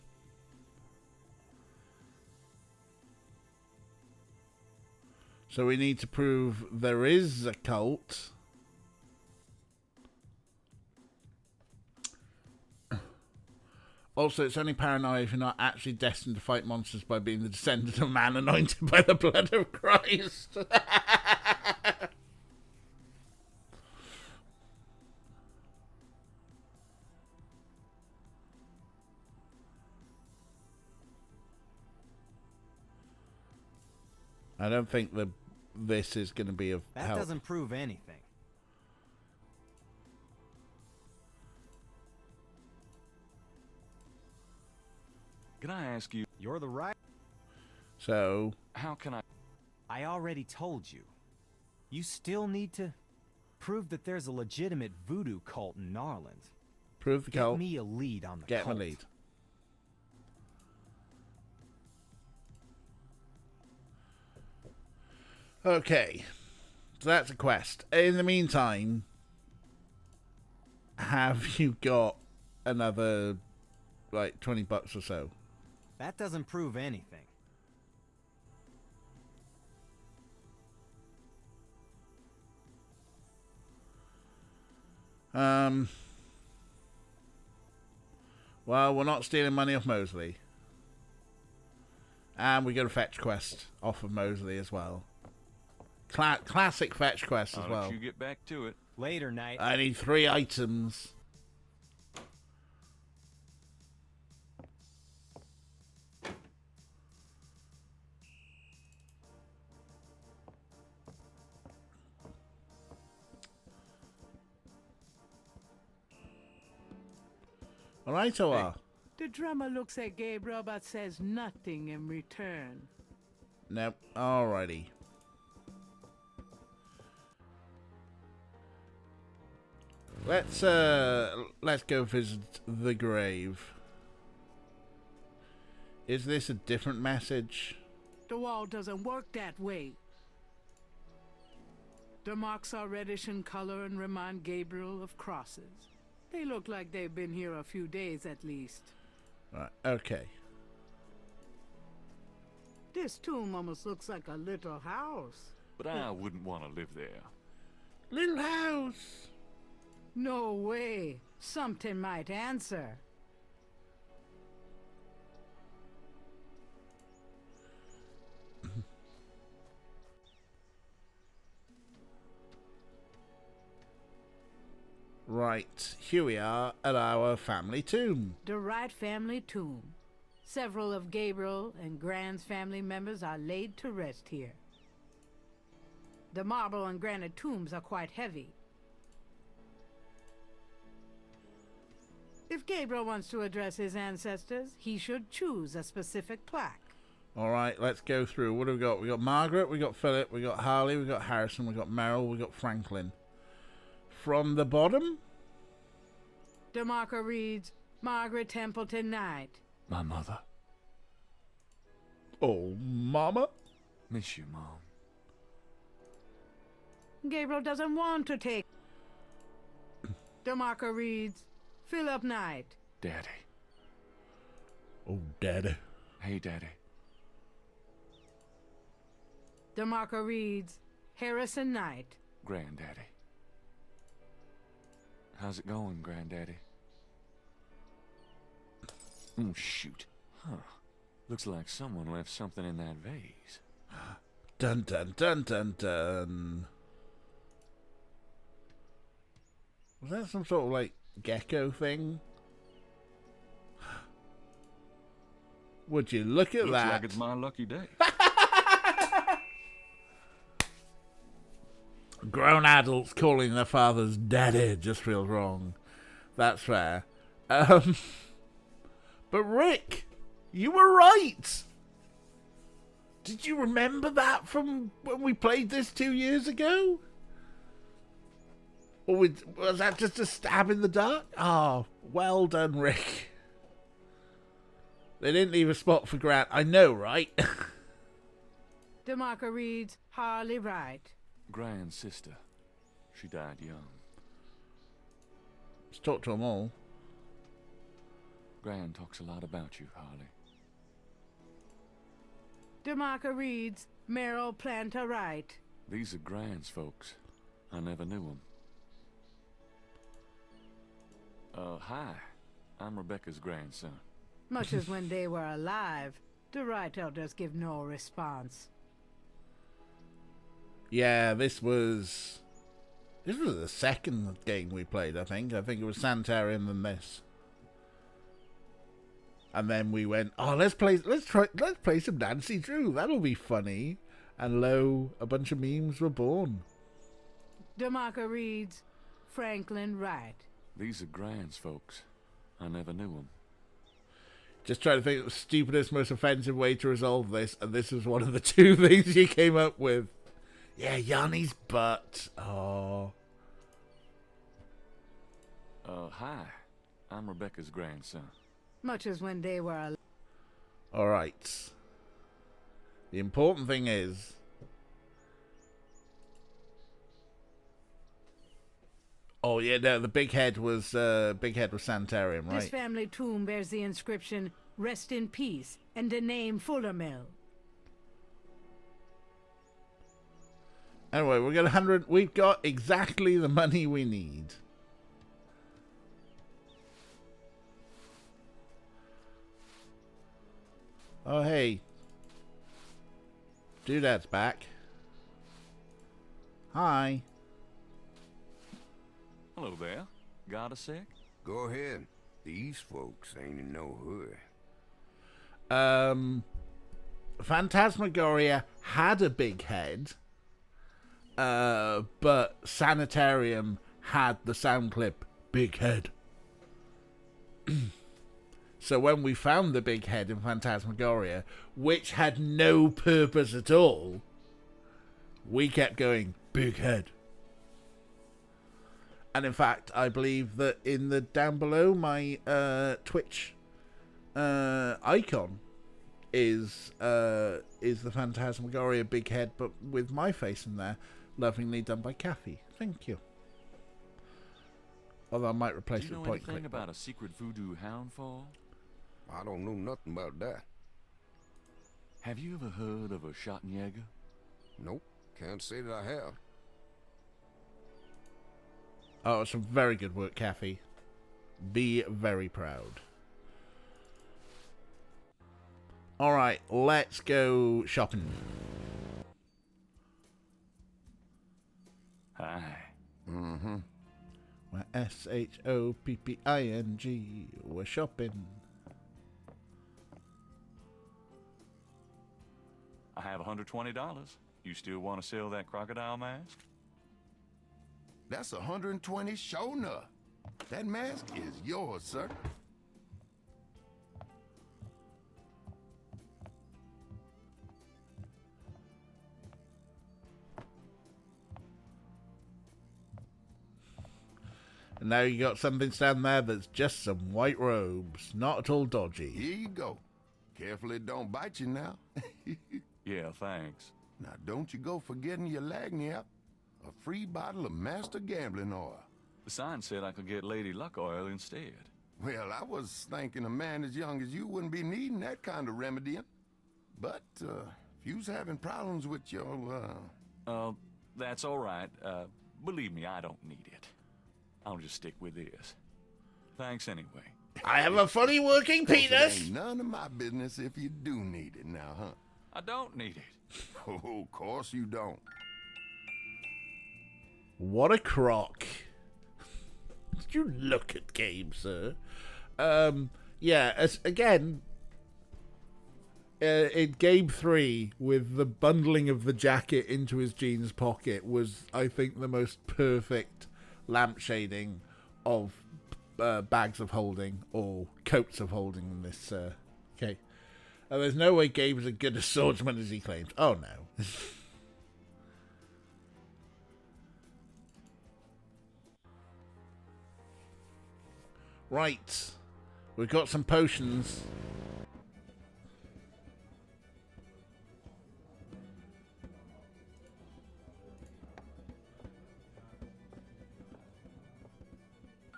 we need to prove there is a cult. Also, it's only paranoia if you're not actually destined to fight monsters by being the descendant of man anointed by the blood of Christ. I don't think this is going to be of help. That doesn't prove anything. Can I ask you? You're the right. So... How can I... I already told you. You still need to prove that there's a legitimate voodoo cult in Narland. Prove the cult. Get me a lead on the Get cult. my lead. Okay, so that's a quest. In the meantime, have you got another, like, $20 or so? That doesn't prove anything. Well, we're not stealing money off Mosley. And we got a fetch quest off of Mosley as well. Classic fetch quest as I'll well. let you get back to it. Later, Knight. I need 3 items. All right, or The drummer looks at Gabriel but says nothing in return. nope. Alrighty. Let's go visit the grave. Is this a different message? The wall doesn't work that way. The marks are reddish in color and remind Gabriel of crosses. They look like they've been here a few days at least. Right, okay. This tomb almost looks like a little house. But I wouldn't want to live there. Little house. No way. Something might answer. Right, here we are at our family tomb. The Wright family tomb. Several of Gabriel and Grant's family members are laid to rest here. The marble and granite tombs are quite heavy. If Gabriel wants to address his ancestors, he should choose a specific plaque. Alright, let's go through. What have we got? We got Margaret, we got Philip, we got Harley, we got Harrison, we got Merrill, we got Franklin. From the bottom? The marker reads, Margaret Templeton Knight. My mother. Oh, Mama? Miss you, Mom. Gabriel doesn't want to take. The marker reads, Philip Knight. Daddy. Oh, Daddy. Hey, Daddy. The marker reads, Harrison Knight. Granddaddy. How's it going, Granddaddy? Oh, shoot. Huh. Looks like someone left something in that vase. Dun dun dun dun dun. Was that some sort of like gecko thing? Would you look at Looks that? like it's my lucky day. Grown adults calling their fathers daddy just feels wrong. That's fair. But Rick, you were right. Did you remember that from when we played this 2 years ago? Or was that just a stab in the dark? Oh, well done, Rick. They didn't leave a spot for Grant. I know, right? The marker reads, Harley Wright. Grand sister. She died young. Let's talk to them all. Gran talks a lot about you, Harley. The marker reads, Merrill Planter Wright. These are Gran's folks. I never knew them. Hi. I'm Rebecca's grandson. Much as when they were alive, the Wright elders give no response. Yeah, this was the second game we played, I think. I think it was Sanitarium and this. And then we went, oh, let's play some Nancy Drew. That'll be funny. And lo, a bunch of memes were born. The marker reads, Franklin Wright. These are Gran's folks. I never knew them. Just trying to think of the stupidest, most offensive way to resolve this, and this was one of the two things you came up with. Yeah, Yanni's butt. Oh. Hi. I'm Rebecca's grandson. Much as when they were alive. Alright. The important thing is... Oh, yeah, no, the big head was Sanitarium, right? This family tomb bears the inscription, Rest in Peace, and the name Fullermill. Anyway, we got 100. We've got exactly the money we need. Oh, hey. Doodad's back. Hi. Hello there. Got a sec? Go ahead. These folks ain't in no hurry. Phantasmagoria had a big head. But Sanitarium had the sound clip, big head. So when we found the big head in Phantasmagoria, which had no purpose at all, we kept going, big head. And in fact, I believe that in the down below, my Twitch icon is the Phantasmagoria big head, but with my face in there, lovingly done by Kathy. Thank you. Although I might replace it with point click. Do you know anything about a secret voodoo hound fall? I don't know nothing about that. Have you ever heard of a Schottenjäger? Nope, can't say that I have. Oh, some very good work, Kathy. Be very proud. Alright, let's go shopping. Hi. Mm-hmm. We're S-H-O-P-P-I-N-G. We're shopping. I have $120. You still want to sell that crocodile mask? That's 120 sure enough. That mask is yours, sir. And now you got something standing there that's just some white robes. Not at all dodgy. Here you go. Carefully don't bite you now. Yeah, thanks. Now don't you go forgetting your lagniappe. A free bottle of Master Gambling Oil. The sign said I could get Lady Luck oil instead. Well, I was thinking a man as young as you wouldn't be needing that kind of remedying. But, if you's having problems with your, that's all right. Believe me, I don't need it. I'll just stick with this. Thanks anyway. I have a funny working penis. Ain't none of my business if you do need it now, huh? I don't need it. Oh, of course you don't. What a crock. Did you look at Gabe, sir? Yeah, again, in Game 3, with the bundling of the jacket into his jeans pocket was, I think, the most perfect lampshading of bags of holding, or coats of holding in this, okay. There's no way Gabe's as good a swordsman as he claims. Oh, no. Right. We've got some potions.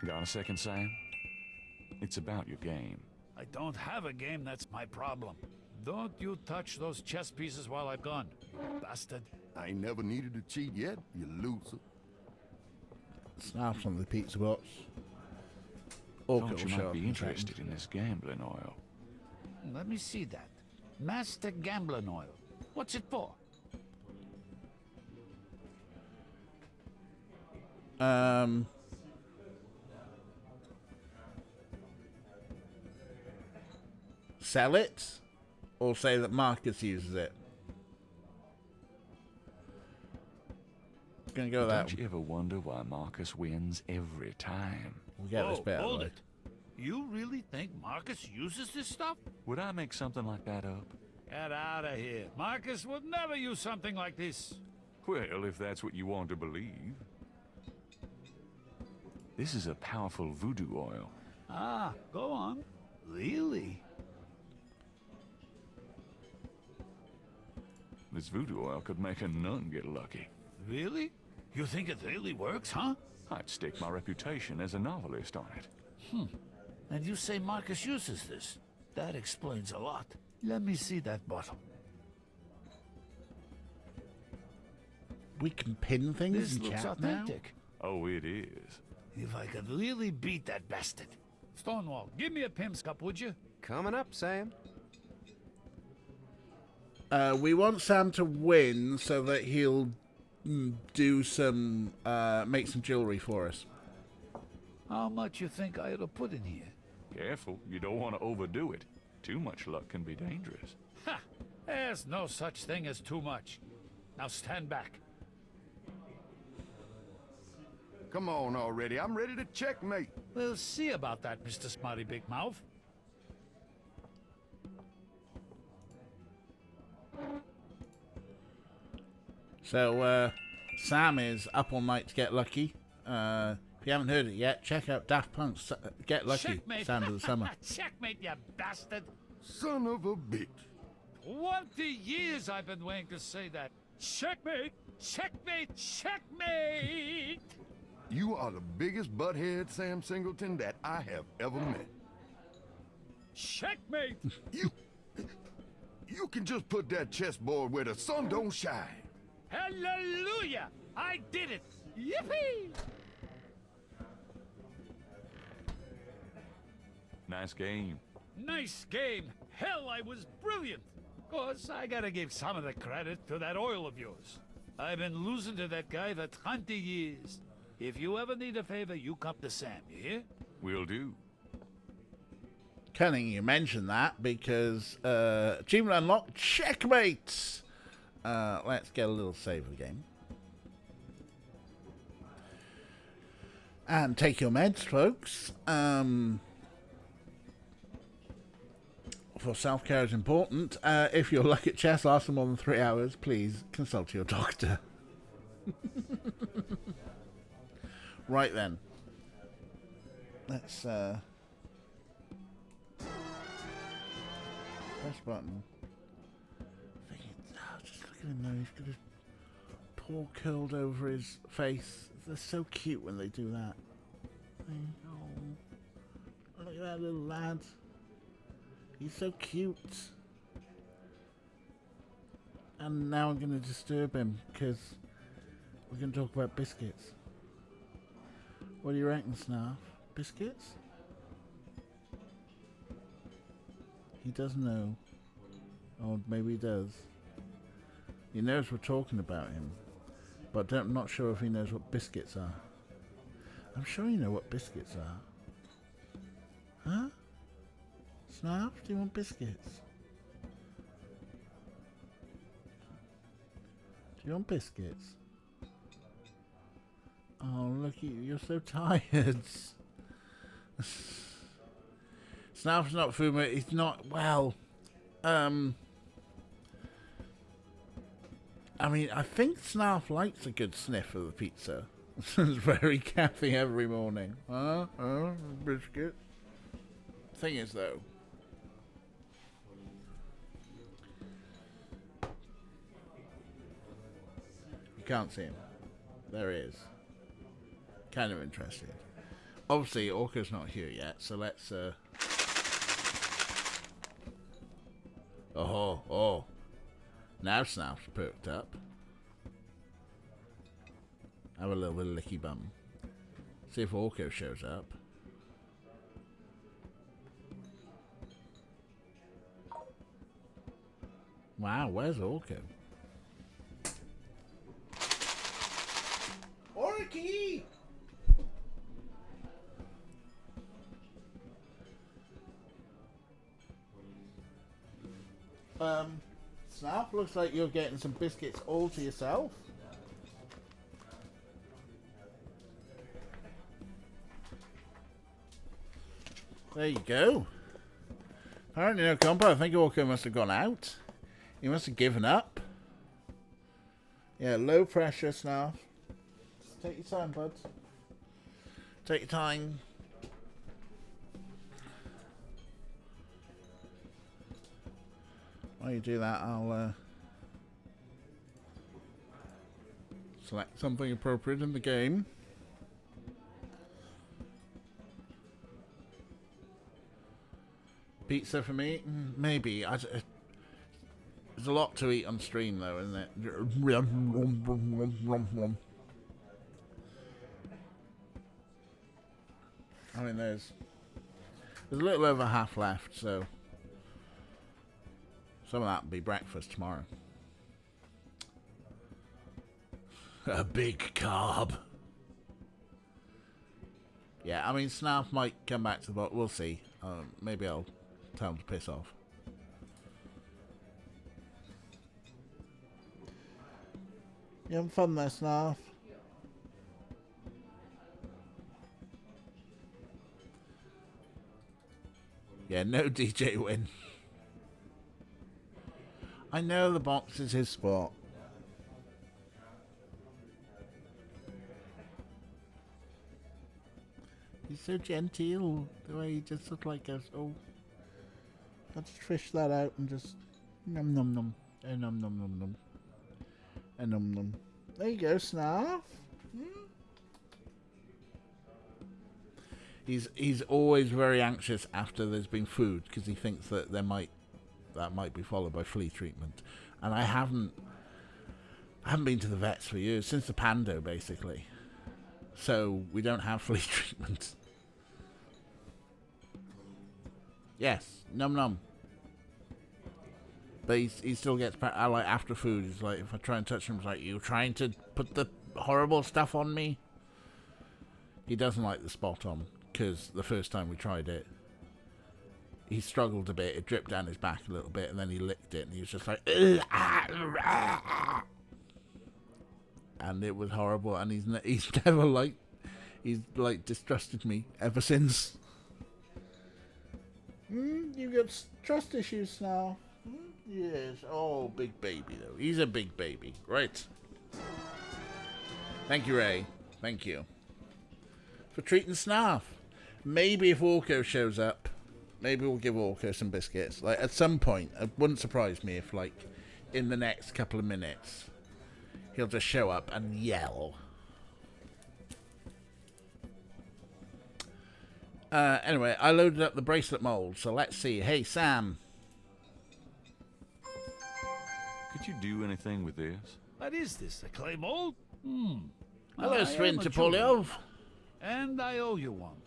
Got a second, Sam? It's about your game. I don't have a game, that's my problem. Don't you touch those chess pieces while I'm gone, you bastard. I ain't never needed to cheat yet, you loser. Snaps on the pizza box. Thought you might be interested in this gambling oil. Let me see that. Master Gambling Oil. What's it for? Sell it, or say that Marcus uses it. Gonna go with that. Don't you ever wonder why Marcus wins every time? We'll get this bit out of the hold way. it. You really think Marcus uses this stuff? Would I make something like that up? Get out of here. Marcus would never use something like this. Well, if that's what you want to believe. This is a powerful voodoo oil. Ah, go on. Really? This voodoo oil could make a nun get lucky. Really? You think it really works, huh? I'd stake my reputation as a novelist on it. And you say Marcus uses this? That explains a lot. Let me see that bottle. We can pin things This in looks chat authentic. Oh, it is. If I could really beat that bastard. Stonewall, give me a Pim's cup, would you? Coming up, Sam. We want Sam to win so that he'll do some, make some jewelry for us. How much you think I ought to put in here? Careful, you don't want to overdo it. Too much luck can be dangerous. Ha! There's no such thing as too much. Now stand back. Come on already. I'm ready to checkmate. We'll see about that, Mr. Smarty Big Mouth. So, Sam is up all night to get lucky. If you haven't heard it yet, check out Daft Punk's Get Lucky, Checkmate. Sound of the Summer. Checkmate, you bastard. Son of a bitch. 20 years I've been waiting to say that. Checkmate! Checkmate! Checkmate! You are the biggest butthead, Sam Singleton, that I have ever met. Checkmate! You can just put that chessboard where the sun don't shine. Hallelujah! I did it! Yippee! Nice game. Nice game. Hell, I was brilliant. Course, I gotta give some of the credit to that oil of yours. I've been losing to that guy for 20 years. If you ever need a favor, you come to Sam, you hear? Will do. Cunning you mentioned that because achievement unlocked, checkmate. Let's get a little save of the game. And take your meds, folks. For self-care is important. If your luck at chess lasts more than 3 hours, please consult your doctor. Right then. Let's press button. Just look at him though. He's got his paw curled over his face. They're so cute when they do that. Oh, look at that little lad. He's so cute. And now I'm going to disturb him because we're going to talk about biscuits. What do you reckon, Snarf? Biscuits? He does know. Or maybe he does. He knows we're talking about him. But I'm not sure if he knows what biscuits are. I'm sure you know what biscuits are. Huh? Snarf, do you want biscuits? Do you want biscuits? Oh, look at you, you're so tired. Snarf's not Fuma, he's not, well, I mean, I think Snarf likes a good sniff of the pizza. It's very Kathy every morning. Huh? Biscuit? Thing is, though, you can't see him. There he is. Kind of interested. Obviously, Orca's not here yet, so let's, Oh. Now Snarf's perked up. Have a little bit of licky bum. See if Orco shows up. Wow, where's Orco? Orky! Snarf, looks like you're getting some biscuits all to yourself. There you go. Apparently no combo. I think Orco must have gone out. He must have given up. Yeah, low pressure, Snarf. Just take your time, bud. Take your time. While you do that, I'll select something appropriate in the game. Pizza for me? Maybe. There's a lot to eat on stream, though, isn't it? I mean, there's a little over half left, so some of that will be breakfast tomorrow. A big carb. Yeah, I mean, Snarf might come back to the bot. We'll see. Maybe I'll tell him to piss off. You having fun there, Snarf? Yeah, no DJ win. I know the box is his spot. He's so genteel, the way he just sort of like goes, oh, let's fish that out and just num num num, num num num num, num num. There you go, Snarf. He's always very anxious after there's been food because he thinks that that might be followed by flea treatment, and I haven't been to the vets for years, since the Pando basically. So we don't have flea treatment. Yes, num num. But he still gets like after food. He's like, if I try and touch him, he's like, you trying to put the horrible stuff on me? He doesn't like the spot on, because the first time we tried it, he struggled a bit. It dripped down his back a little bit, and then he licked it, and he was just like, and it was horrible. And he's never he's distrusted me ever since. You got trust issues now. Yes. Oh, big baby though. He's a big baby. Right. Thank you, Ray. Thank you for treating Snarf. Maybe if Orko shows up, maybe we'll give Orko some biscuits. Like at some point, it wouldn't surprise me if in the next couple of minutes, he'll just show up and yell. Anyway, I loaded up the bracelet mold, so let's see. Hey, Sam. Could you do anything with this? What is this, a clay mold? Hello, I Sven am a Tupolev. jeweler, and I owe you one.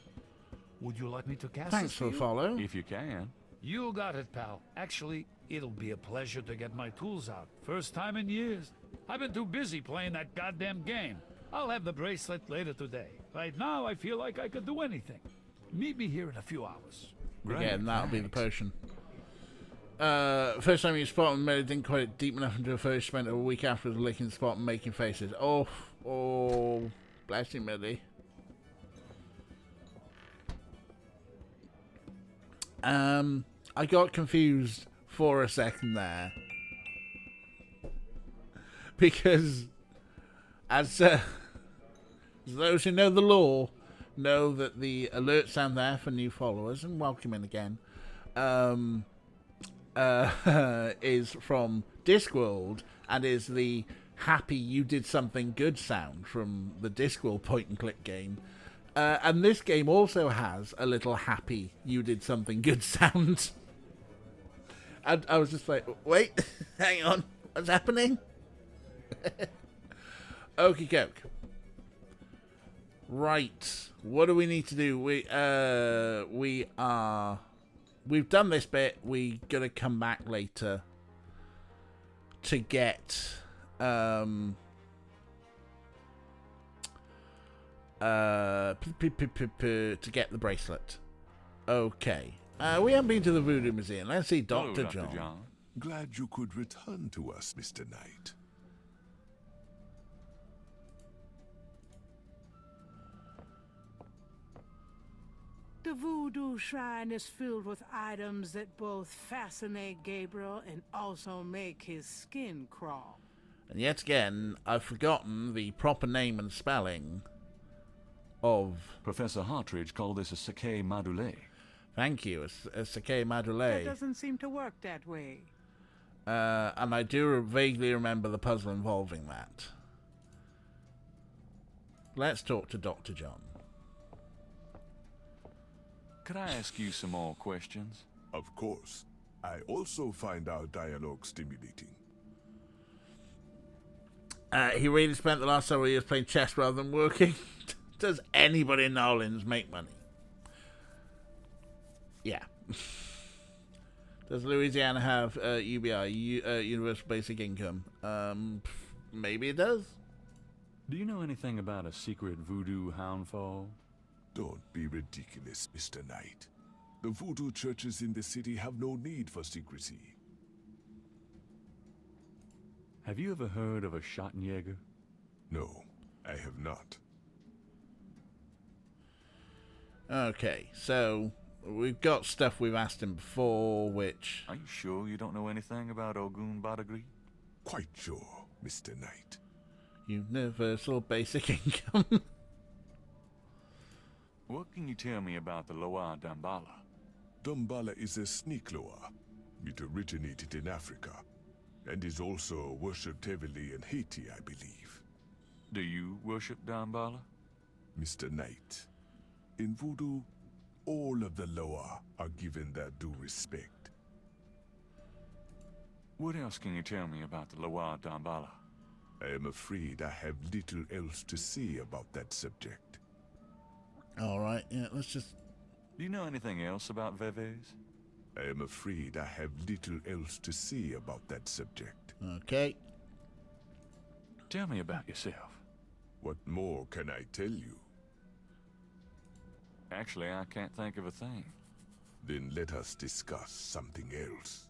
Would you like me to cast Thanks this for the you? follow. If you can. You got it, pal. Actually, it'll be a pleasure to get my tools out. First time in years. I've been too busy playing that goddamn game. I'll have the bracelet later today. Right now, I feel like I could do anything. Meet me here in a few hours. Again, that'll be the potion. First time you spot and Mary didn't quite deep enough into a first, spent a week afterwards licking the spot and making faces. Oh, bless you, Millie. I got confused for a second there. Because as those who know the lore know that the alert sound there for new followers, and welcome in again, is from Discworld and is the happy you did something good sound from the Discworld point and click game. And this game also has a little happy you did something good sound. And I was just like, wait, hang on, what's happening? Okie doke. Right, what do we need to do? We've done this bit. We gotta come back later to get to get the bracelet. Okay. We haven't been to the Voodoo Museum. Let's see Dr. Hello, John. Dr. John. Glad you could return to us, Mr. Knight. The Voodoo Shrine is filled with items that both fascinate Gabriel and also make his skin crawl. And yet again, I've forgotten the proper name and spelling of... Professor Hartridge called this a Sakei Madule. Thank you, a Sakei That Madule. doesn't seem to work that way. And I do vaguely remember the puzzle involving that. Let's talk to Dr. John. Could I ask you some more questions? Of course. I also find our dialogue stimulating. He really spent the last several years playing chess rather than working. Does anybody in Nolans make money? Yeah. Does Louisiana have UBI, Universal Basic Income? Maybe it does. Do you know anything about a secret voodoo houndfall? Don't be ridiculous, Mr. Knight. The voodoo churches in the city have no need for secrecy. Have you ever heard of a Schottenjäger? No, I have not. Okay, so we've got stuff we've asked him before, which... Are you sure you don't know anything about Ogun Badagri? Quite sure, Mr. Knight. Universal basic income. What can you tell me about the Loa Dambala? Dambala is a snake Loa. It originated in Africa, and is also worshipped heavily in Haiti, I believe. Do you worship Dambala? Mr. Knight, in voodoo, all of the Loa are given their due respect. What else can you tell me about the Loa Dambala? I am afraid I have little else to say about that subject. Alright, yeah, let's just... Do you know anything else about Veves? I am afraid I have little else to say about that subject. Okay. Tell me about yourself. What more can I tell you? Actually, I can't think of a thing. Then let us discuss something else.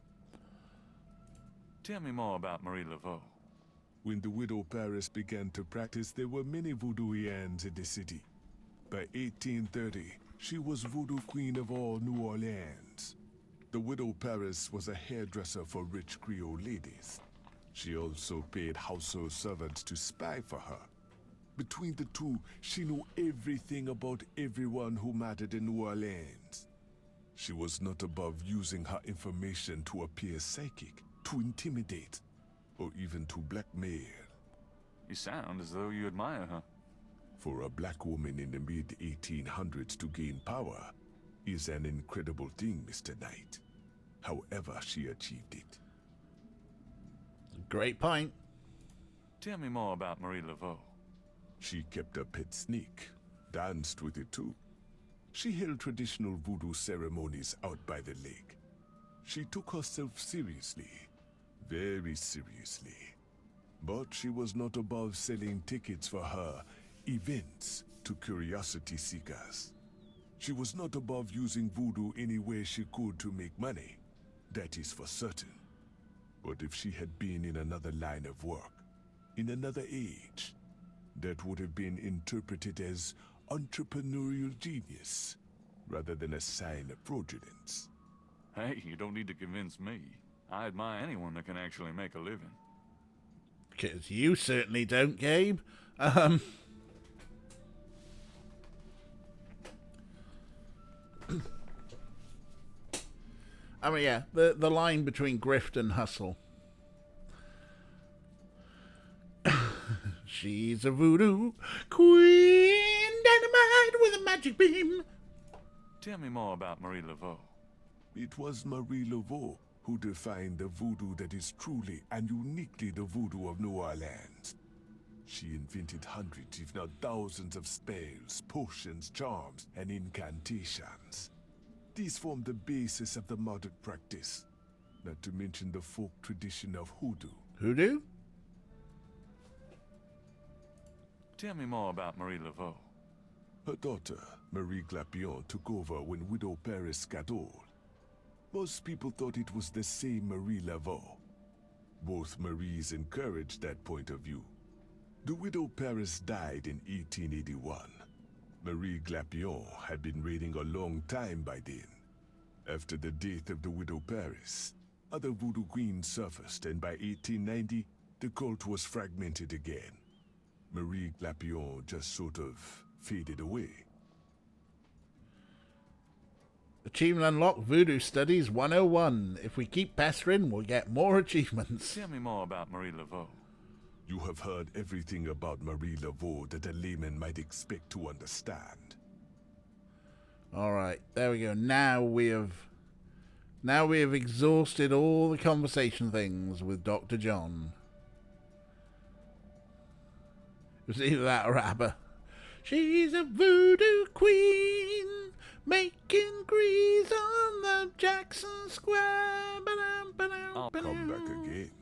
Tell me more about Marie Laveau. When the widow Paris began to practice, there were many voodooians in the city. By 1830, she was voodoo queen of all New Orleans. The widow Paris was a hairdresser for rich Creole ladies. She also paid household servants to spy for her. Between the two, she knew everything about everyone who mattered in New Orleans. She was not above using her information to appear psychic, to intimidate, or even to blackmail. You sound as though you admire her. For a black woman in the mid-1800s to gain power is an incredible thing, Mr. Knight. However she achieved it. Great point. Tell me more about Marie Laveau. She kept a pet snake, danced with it too. She held traditional voodoo ceremonies out by the lake. She took herself seriously, very seriously. But she was not above selling tickets for her events to curiosity seekers. She was not above using voodoo any way she could to make money. That is for certain. But if she had been in another line of work, in another age, that would have been interpreted as entrepreneurial genius, rather than a sign of fraudulence. Hey, you don't need to convince me. I admire anyone that can actually make a living. Because you certainly don't, Gabe. I mean, yeah, the line between grift and hustle. She's a voodoo queen, dynamite with a magic beam. Tell me more about Marie Laveau. It was Marie Laveau who defined the voodoo that is truly and uniquely the voodoo of New Orleans. She invented hundreds, if not thousands, of spells, potions, charms, and incantations. These form the basis of the modern practice, not to mention the folk tradition of hoodoo. Hoodoo? Tell me more about Marie Laveau. Her daughter, Marie Glapion, took over when Widow Paris got old. Most people thought it was the same Marie Laveau. Both Maries encouraged that point of view. The Widow Paris died in 1881. Marie Glapion had been reigning a long time by then. After the death of the Widow Paris, other voodoo queens surfaced, and by 1890, the cult was fragmented again. Marie Glapion just sort of faded away. Achievement unlocked, Voodoo Studies 101. If we keep pestering, we'll get more achievements. Tell me more about Marie Laveau. You have heard everything about Marie Laveau that a layman might expect to understand. Alright, there we go. Now we have exhausted all the conversation things with Dr. John. It was either that or ABBA. She's a voodoo queen, making grease on the Jackson Square. I'll come back again.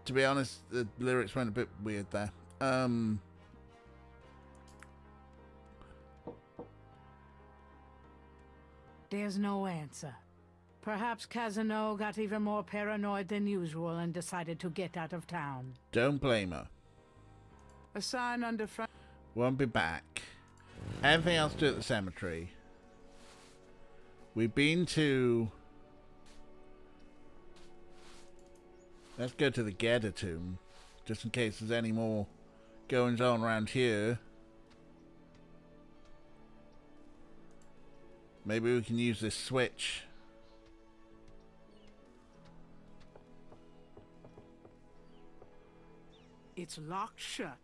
To be honest, the lyrics went a bit weird there. There's no answer. Perhaps Casino got even more paranoid than usual and decided to get out of town. Don't blame her. A sign on the front. Won't be back. Anything else to do at the cemetery? We've been to... Let's go to the Gedda tomb, just in case there's any more goings on around here. Maybe we can use this switch. It's locked shut.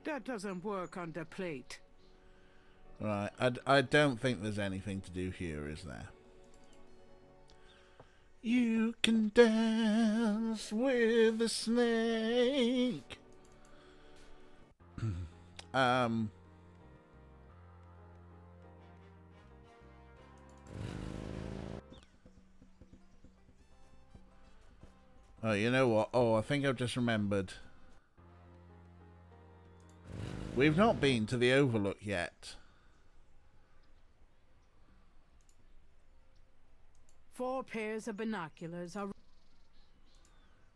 That doesn't work on the plate. Right, I don't think there's anything to do here, is there? You can dance with the snake. Oh, you know what? Oh, I think I've just remembered. We've not been to the Overlook yet. 4 pairs of binoculars are...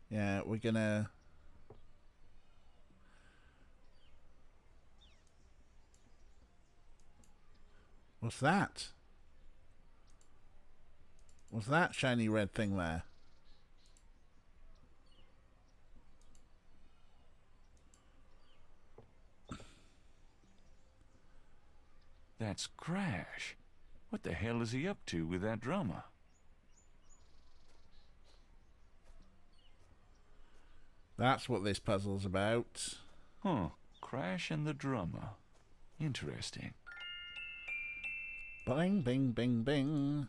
Yeah, we're gonna... What's that? What's that shiny red thing there? That's Crash. What the hell is he up to with that drummer? That's what this puzzle's about. Huh. Crash and the drummer. Interesting. Bing, bing, bing, bing.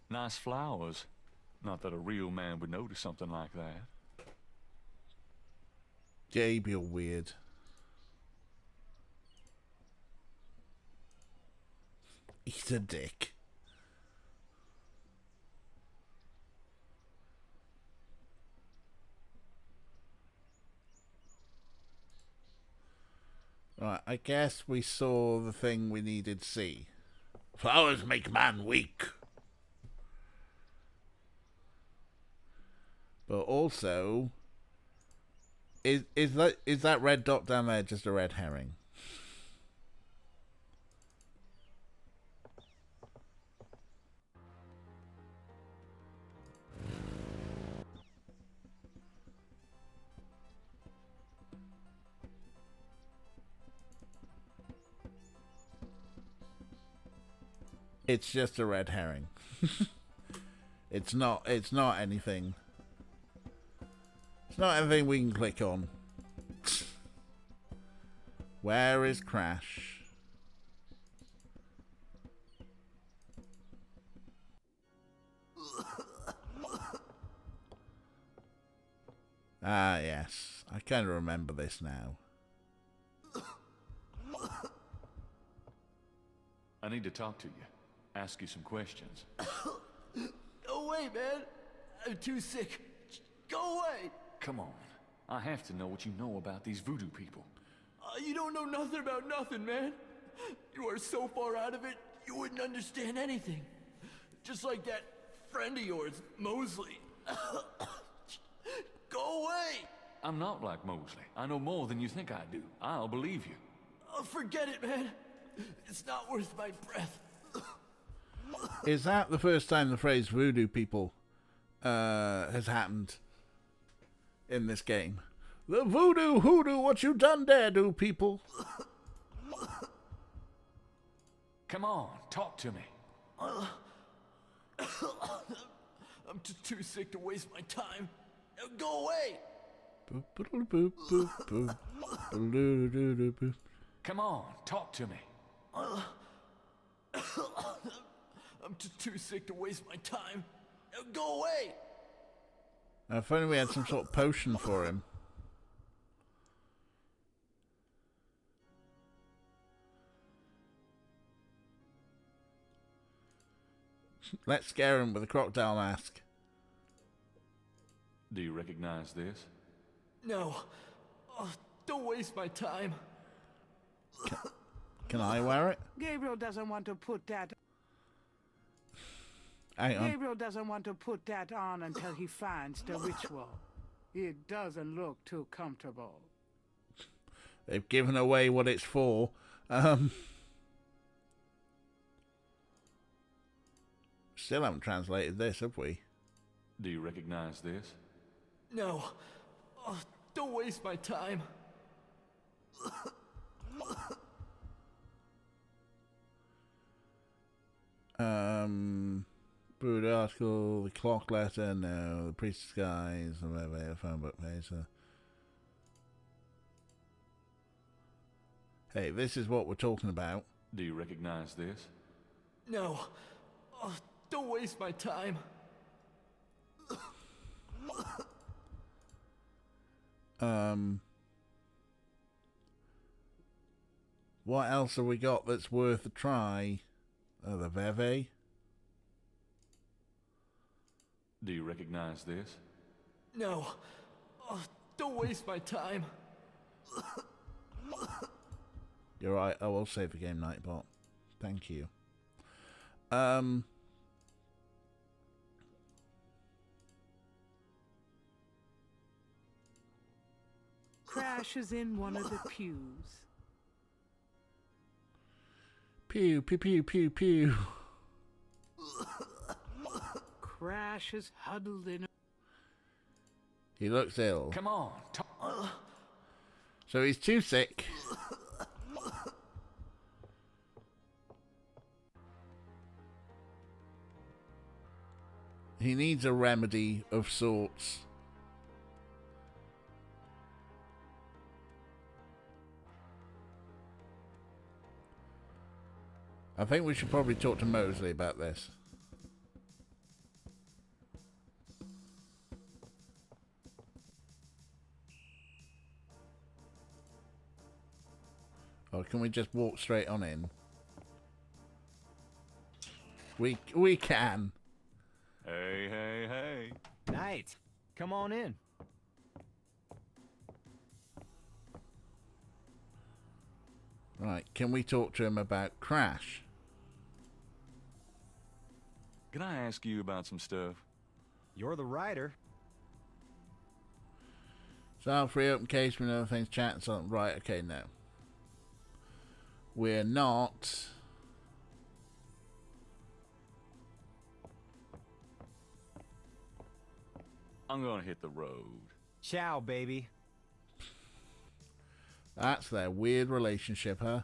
Nice flowers. Not that a real man would notice something like that. Gabe, you're weird. Eat a dick. Right, I guess we saw the thing we needed to see. Flowers make man weak. But also, is that red dot down there just a red herring? It's just a red herring. It's not anything. It's not anything we can click on. Where is Crash? Ah, yes. I kind of remember this now. I need to talk to you. Ask you some questions. Go away, man. I'm too sick. Go away. Come on. I have to know what you know about these voodoo people. You don't know nothing about nothing, man. You are so far out of it, you wouldn't understand anything. Just like that friend of yours, Mosley. Go away. I'm not like Mosley. I know more than you think I do. I'll believe you. Forget it, man. It's not worth my breath. Is that the first time the phrase voodoo people has happened in this game? The voodoo hoodoo, what you done there, do people? Come on, talk to me. I'm just too sick to waste my time. Now go away. Come on, talk to me. I'm just too sick to waste my time. Now go away. If only we had some sort of potion for him. Let's scare him with a crocodile mask. Do you recognize this? No. Oh, don't waste my time. Can I wear it? Gabriel doesn't want to put that... hang on. Gabriel doesn't want to put that on until he finds the ritual. It doesn't look too comfortable. They've given away what it's for. Still haven't translated this, have we? Do you recognize this? No. Oh, don't waste my time. Brood article, the clock letter, no, the priest's guys, the phone book page. Hey, this is what we're talking about. Do you recognize this? No. Oh, don't waste my time. What else have we got that's worth a try? The Veve. Do you recognize this? No. Oh, don't waste my time. You're right. I will save the game, Nightbot. Thank you. Crash is in one of the pews. Pew, pew, pew, pew, pew. Crash is huddled in a... He looks ill. Come on. So he's too sick. He needs a remedy of sorts. I think we should probably talk to Mosley about this. Or can we just walk straight on in? We can. Hey, hey, hey. Knight, come on in. Right, can we talk to him about Crash? Can I ask you about some stuff? You're the writer. So free open case with other things, chat and something. Right, okay, no. We're not. I'm gonna hit the road. Ciao, baby. That's their weird relationship, huh?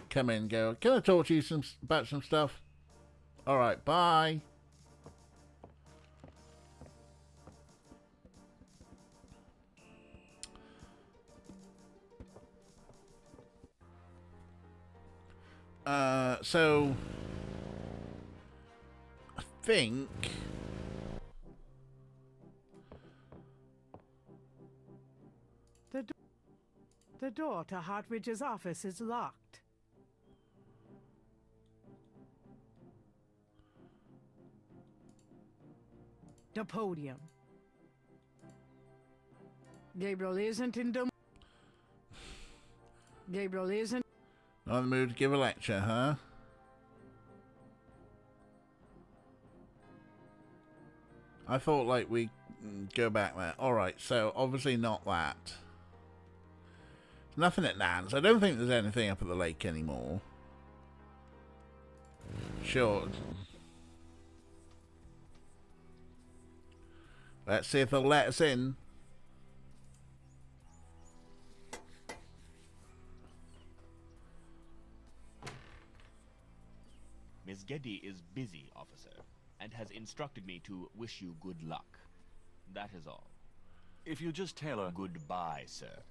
Come in, go. Can I talk to you about some stuff? Alright, bye. So I think the door to Hartridge's office is locked. The podium. Gabriel isn't in the... Gabriel isn't... not in the mood to give a lecture, huh? I thought like we go back there. Alright, so obviously not that. Nothing at Nan's. I don't think there's anything up at the lake anymore. Sure. Let's see if they'll let us in. Miss Geddy is busy, officer, and has instructed me to wish you good luck. That is all. If you just tell her... Goodbye, sir.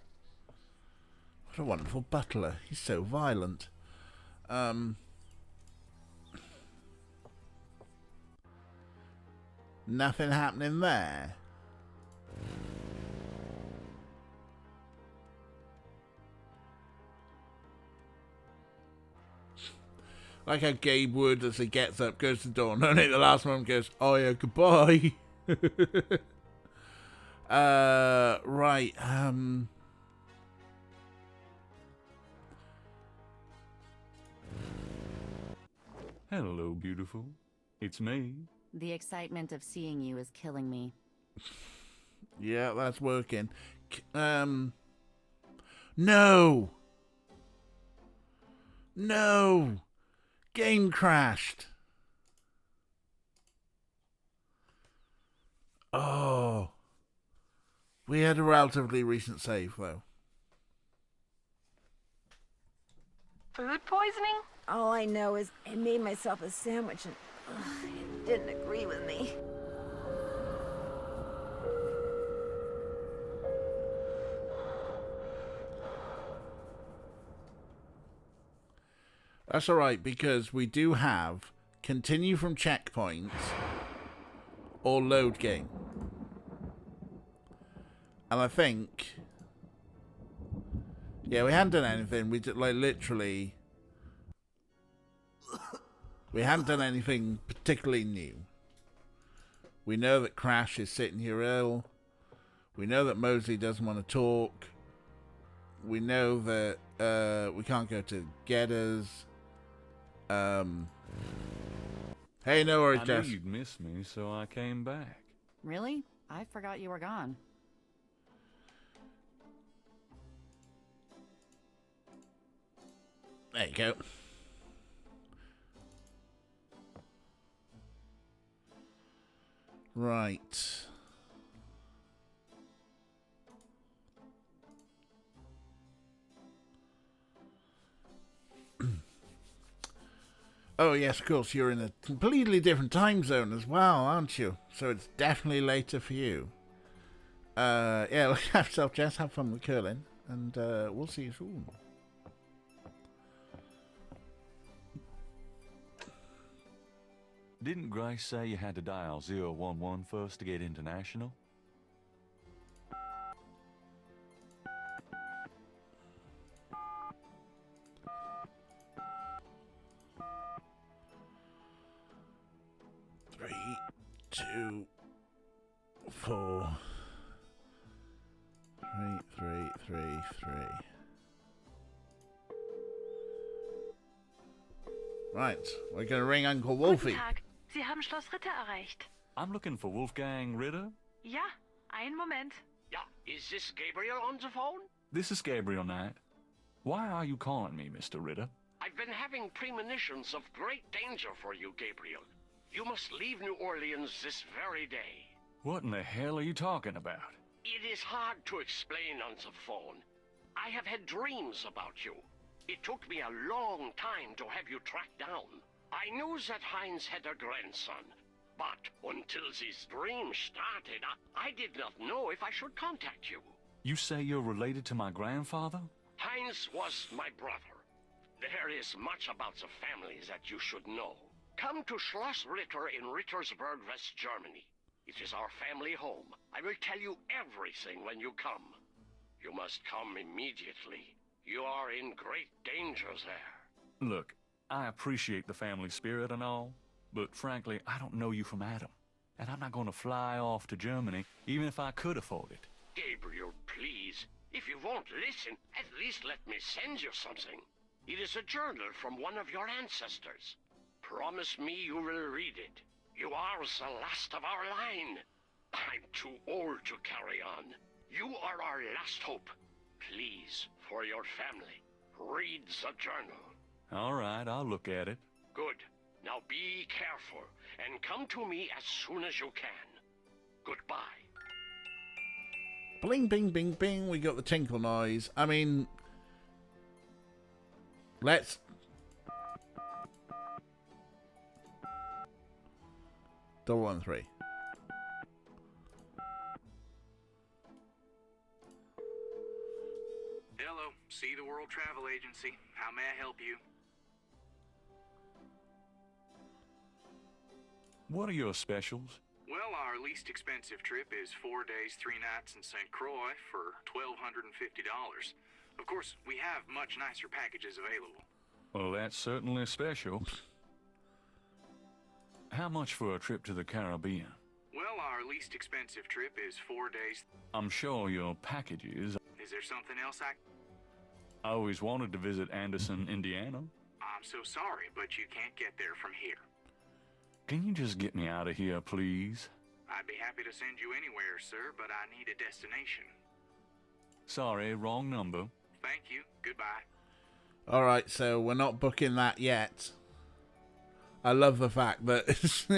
What a wonderful butler. He's so violent. Nothing happening there. Like how Gabe would, as he gets up, goes to the door, and only the last moment goes, oh yeah, goodbye. Right, Hello, beautiful. It's me. The excitement of seeing you is killing me. Yeah, that's working. No! No! Game crashed. Oh. We had a relatively recent save, though. Food poisoning? All I know is I made myself a sandwich and it didn't agree with me. That's alright, because we do have continue from checkpoints or load game. And I think... yeah, we hadn't done anything. We did, like, literally... we hadn't done anything particularly new. We know that Crash is sitting here ill. We know that Mosley doesn't want to talk. We know that we can't go to Getters. Hey, no worries, I Jess. knew you'd miss me, so I came back. Really? I forgot you were gone. There you go. Right. Oh, yes, of course, you're in a completely different time zone as well, aren't you? So it's definitely later for you. Yeah, look after yourself, Jess. Have fun with curling. And we'll see you soon. Didn't Grace say you had to dial 011 first to get international? Three, 2, 4, 3, 3, 3, 3. Right, we're gonna ring Uncle Wolfie. Guten Tag, Sie haben Schloss Ritter erreicht. I'm looking for Wolfgang Ritter. Ja, einen Moment. Yeah, is this Gabriel on the phone? This is Gabriel Knight. Why are you calling me, Mr. Ritter? I've been having premonitions of great danger for you, Gabriel. You must leave New Orleans this very day. What in the hell are you talking about? It is hard to explain on the phone. I have had dreams about you. It took me a long time to have you tracked down. I knew that Heinz had a grandson, but until these dreams started, I did not know if I should contact you. You say you're related to my grandfather? Heinz was my brother. There is much about the family that you should know. Come to Schloss Ritter in Rittersberg, West Germany. It is our family home. I will tell you everything when you come. You must come immediately. You are in great danger there. Look, I appreciate the family spirit and all, but frankly, I don't know you from Adam. And I'm not going to fly off to Germany, even if I could afford it. Gabriel, please. If you won't listen, at least let me send you something. It is a journal from one of your ancestors. Promise me you will read it. You are the last of our line. I'm too old to carry on. You are our last hope. Please, for your family, read the journal. All right, I'll look at it. Good. Now be careful, and come to me as soon as you can. Goodbye. Bling, bing, bing, bing. We got the tinkle noise. I mean, let's... Double 1 3. Hello, See the World Travel Agency. How may I help you? What are your specials? Well, our least expensive trip is 4 days, 3 nights in St. Croix for $1,250. Of course, we have much nicer packages available. Well, that's certainly special. How much for a trip to the Caribbean? Well, our least expensive trip is 4 days. I'm sure your packages... Is there something else I always wanted to visit Anderson, Indiana. I'm I'm so sorry, but you can't get there from here. Can you just get me out of here, please? I'd be happy to send you anywhere, sir, but I need a destination. Sorry, wrong number. Thank you. Goodbye. Alright, so we're not booking that yet. I love the fact that it's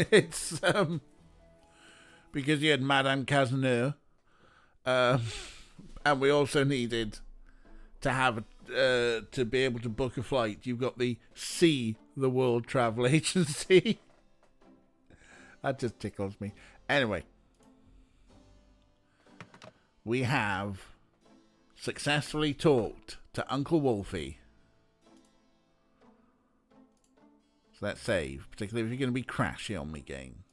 because you had Madame Cazeneur, and we also needed to have to be able to book a flight. You've got the World Travel Agency. That just tickles me. Anyway, we have successfully talked to Uncle Wolfie. So let's save, particularly if you're going to be crashy on me, game.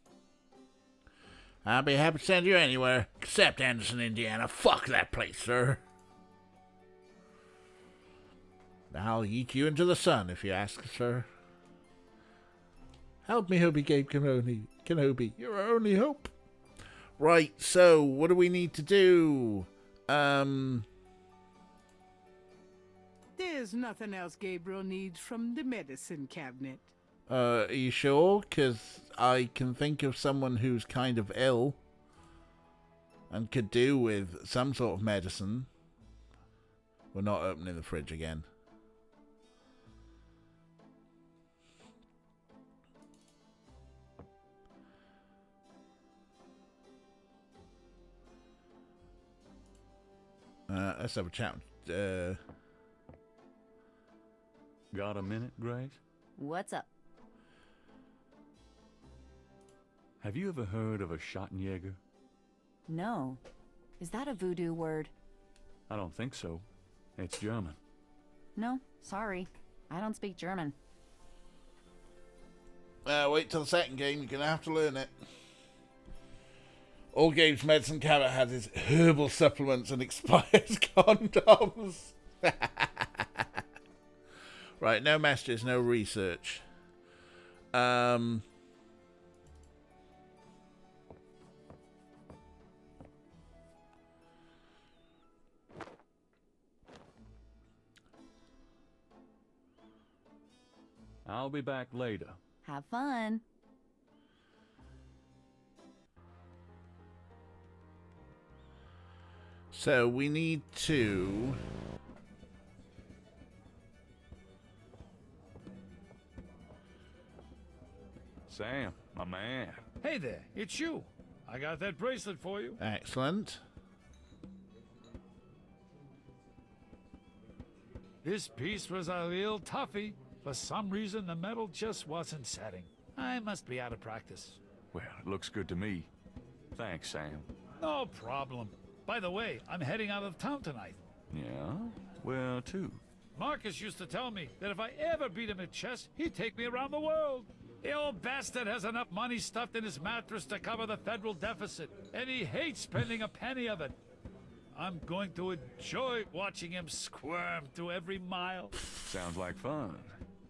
I'll be happy to send you anywhere except Anderson, Indiana. Fuck that place, sir. I'll eat you into the sun if you ask, sir. Help me, Hobie Gabe Kenobi. You're our only hope. Right, so what do we need to do? There's nothing else Gabriel needs from the medicine cabinet. Are you sure? Because I can think of someone who's kind of ill and could do with some sort of medicine. We're not opening the fridge again. Let's have a chat. Got a minute, Grace? What's up? Have you ever heard of a Schottenjäger? No. Is that a voodoo word? I don't think so. It's German. No, sorry. I don't speak German. Wait till the second game. You're going to have to learn it. All Gabe's medicine cabinet has his herbal supplements and expired condoms. Right, no messages, no research. I'll be back later. Have fun. So we need to... Sam, my man. Hey there, it's you. I got that bracelet for you. Excellent. This piece was a real toughie. For some reason, the metal just wasn't setting. I must be out of practice. Well, it looks good to me. Thanks, Sam. No problem. By the way, I'm heading out of town tonight. Yeah? Where to? Marcus used to tell me that if I ever beat him at chess, he'd take me around the world. The old bastard has enough money stuffed in his mattress to cover the federal deficit, and he hates spending a penny of it. I'm going to enjoy watching him squirm through every mile. Sounds like fun.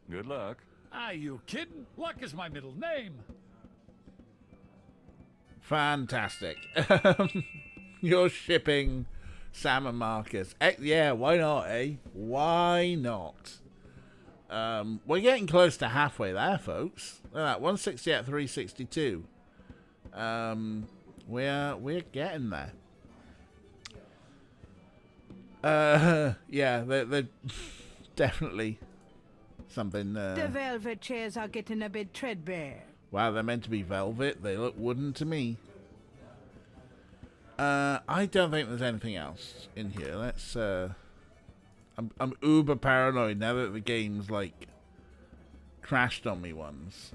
Good luck. Are you kidding? Luck is my middle name. Fantastic. You're shipping Sam and Marcus. Yeah, why not, eh? Why not? We're getting close to halfway there, folks. Look at that, 160 at 362. We're getting there. Yeah, they're definitely something. The velvet chairs are getting a bit threadbare. Wow, they're meant to be velvet. They look wooden to me. I don't think there's anything else in here. Let's. I'm uber paranoid now that the game's like crashed on me once.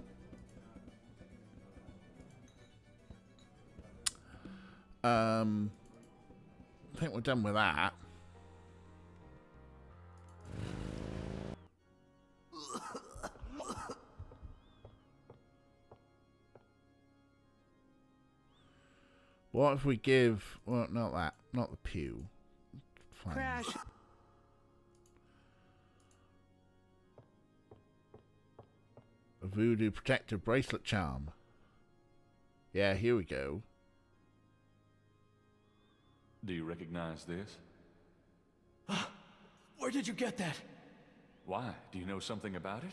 I think we're done with that. What if we give... Well, not that. Not the pew. Fine. Crash. A voodoo protective bracelet charm. Yeah, here we go. Do you recognize this? Where did you get that? Why? Do you know something about it?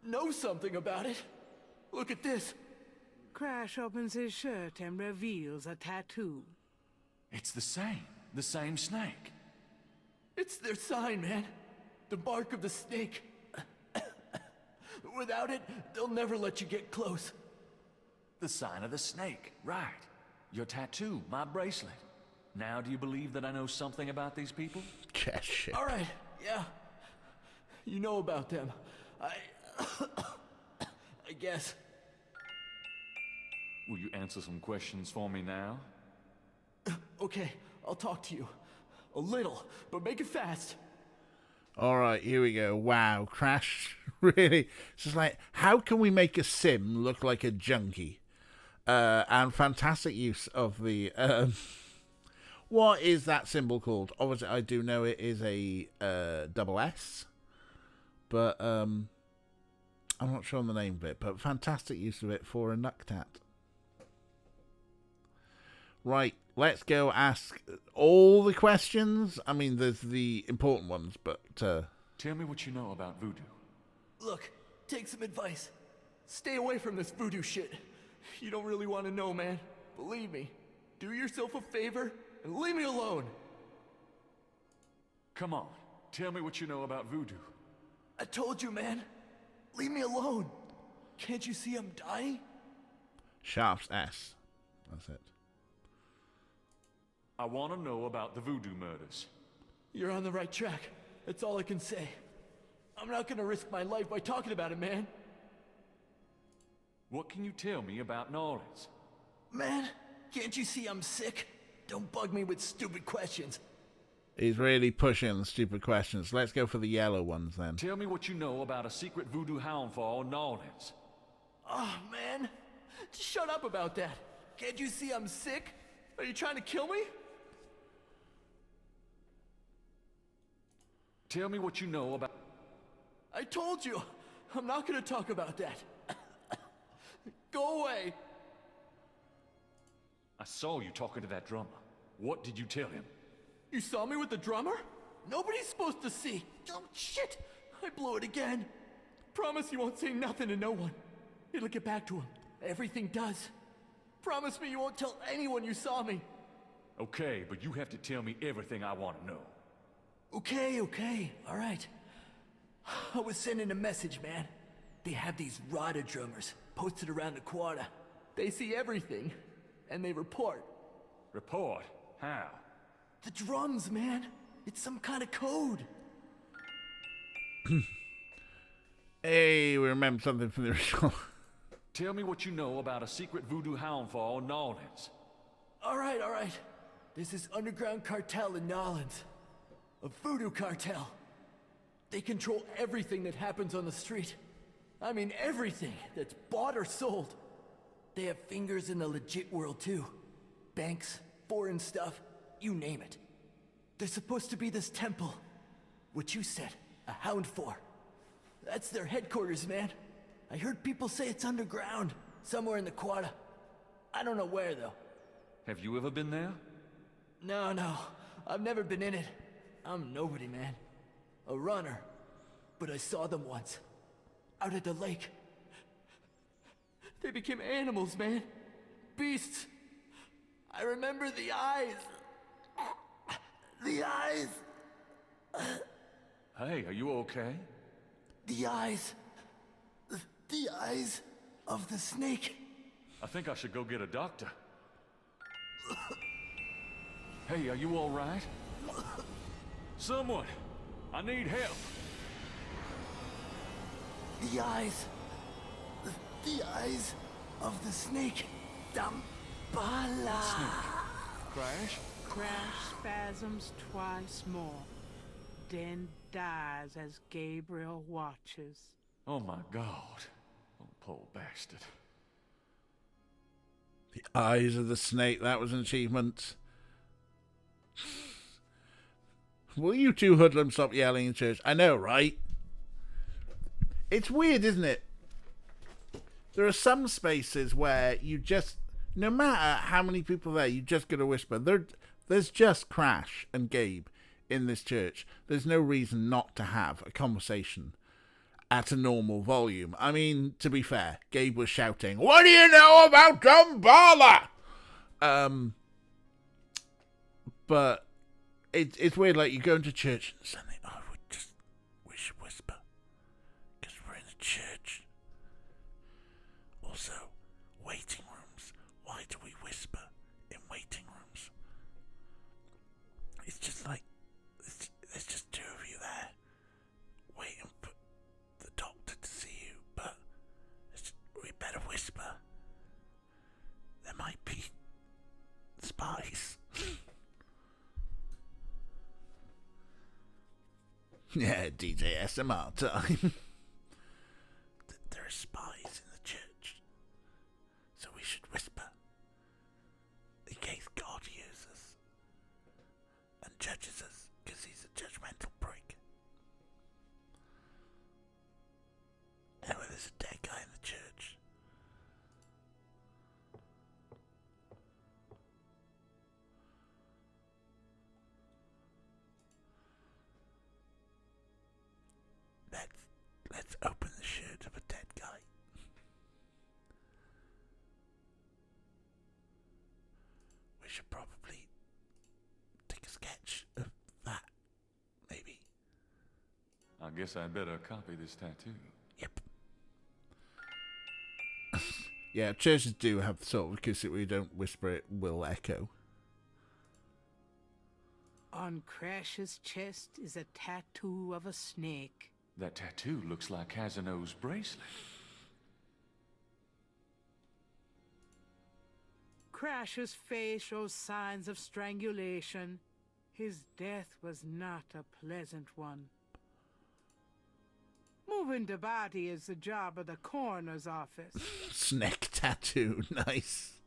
know something about it. Look at this. Crash opens his shirt and reveals a tattoo. It's the same snake. It's their sign, man. The mark of the snake. Without it, they'll never let you get close. The sign of the snake, right. Your tattoo, my bracelet. Now do you believe that I know something about these people? Yeah, shit. All right, yeah. You know about them. I guess. Will you answer some questions for me now? Okay, I'll talk to you. A little, but make it fast. All right, here we go. Wow, Crash, really? It's just like, how can we make a sim look like a junkie? And fantastic use of the... what is that symbol called? Obviously, I do know it is a double S, but I'm not sure on the name of it, but fantastic use of it for a Nuktat. Right, let's go ask all the questions. I mean, there's the important ones, but... Tell me what you know about voodoo. Look, take some advice. Stay away from this voodoo shit. You don't really want to know, man. Believe me. Do yourself a favor and leave me alone. Come on, tell me what you know about voodoo. I told you, man. Leave me alone. Can't you see I'm dying? Sharp's S. That's it. I want to know about the voodoo murders. You're on the right track. That's all I can say. I'm not gonna risk my life by talking about it, man. What can you tell me about New Orleans? Man, can't you see I'm sick? Don't bug me with stupid questions. He's really pushing the stupid questions. Let's go for the yellow ones then. Tell me what you know about a secret voodoo hound fall in New Orleans. Oh, man. Just shut up about that. Can't you see I'm sick? Are you trying to kill me? Tell me what you know about... I told you. I'm not gonna talk about that. Go away. I saw you talking to that drummer. What did you tell him? You saw me with the drummer? Nobody's supposed to see. Oh, shit. I blew it again. Promise you won't say nothing to no one. It'll get back to him. Everything does. Promise me you won't tell anyone you saw me. Okay, but you have to tell me everything I want to know. Okay. All right. I was sending a message, man. They have these RADA drummers posted around the quarter. They see everything, and they report. Report? How? The drums, man. It's some kind of code. Hey, we remember something from the original. Tell me what you know about a secret voodoo hound fall in New Orleans. All right. There's this underground cartel in New Orleans. A voodoo cartel. They control everything that happens on the street. I mean everything that's bought or sold. They have fingers in the legit world too. Banks, foreign stuff, you name it. There's supposed to be this temple. What you said, a hound for. That's their headquarters, man. I heard people say it's underground, somewhere in the quarter. I don't know where though. Have you ever been there? No. I've never been in it. I'm nobody, man. A runner. But I saw them once. Out at the lake. They became animals, man. Beasts. I remember the eyes. The eyes. Hey, are you okay? The eyes. The eyes of the snake. I think I should go get a doctor. Hey, are you all right? Someone! I need help! The eyes. The eyes of the snake. Dambala. Crash? Crash spasms twice more, then dies as Gabriel watches. Oh my God. Oh, poor bastard. The eyes of the snake, that was an achievement. Will you two hoodlums stop yelling in church? I know, right? It's weird, isn't it? There are some spaces where you just, no matter how many people there, you just got to whisper. There's just Crash and Gabe in this church. There's no reason not to have a conversation. at a normal volume. I mean, to be fair, Gabe was shouting, "What do you know about Dumbala?" But it's weird, like, you go into church and suddenly, we should whisper, because we're in a church. Also, waiting rooms. Why do we whisper in waiting rooms? It's just like, there's just two of you there, waiting for the doctor to see you, but we better whisper. There might be spies. Yeah, DJ SMR time. There are spies in the church, so we should whisper, in case God hears us and judges us, because he's a judgmental prick. Anyway, there's a dead guy in the church. Let's open the shirt of a dead guy. We should probably take a sketch of that, maybe. I guess I'd better copy this tattoo. Yep. Yeah, churches do have sort of, because if we don't whisper it will echo. On Crash's chest is a tattoo of a snake. That tattoo looks like Casino's bracelet. Crash's face shows signs of strangulation. His death was not a pleasant one. Moving the body is the job of the coroner's office. Snake tattoo, nice.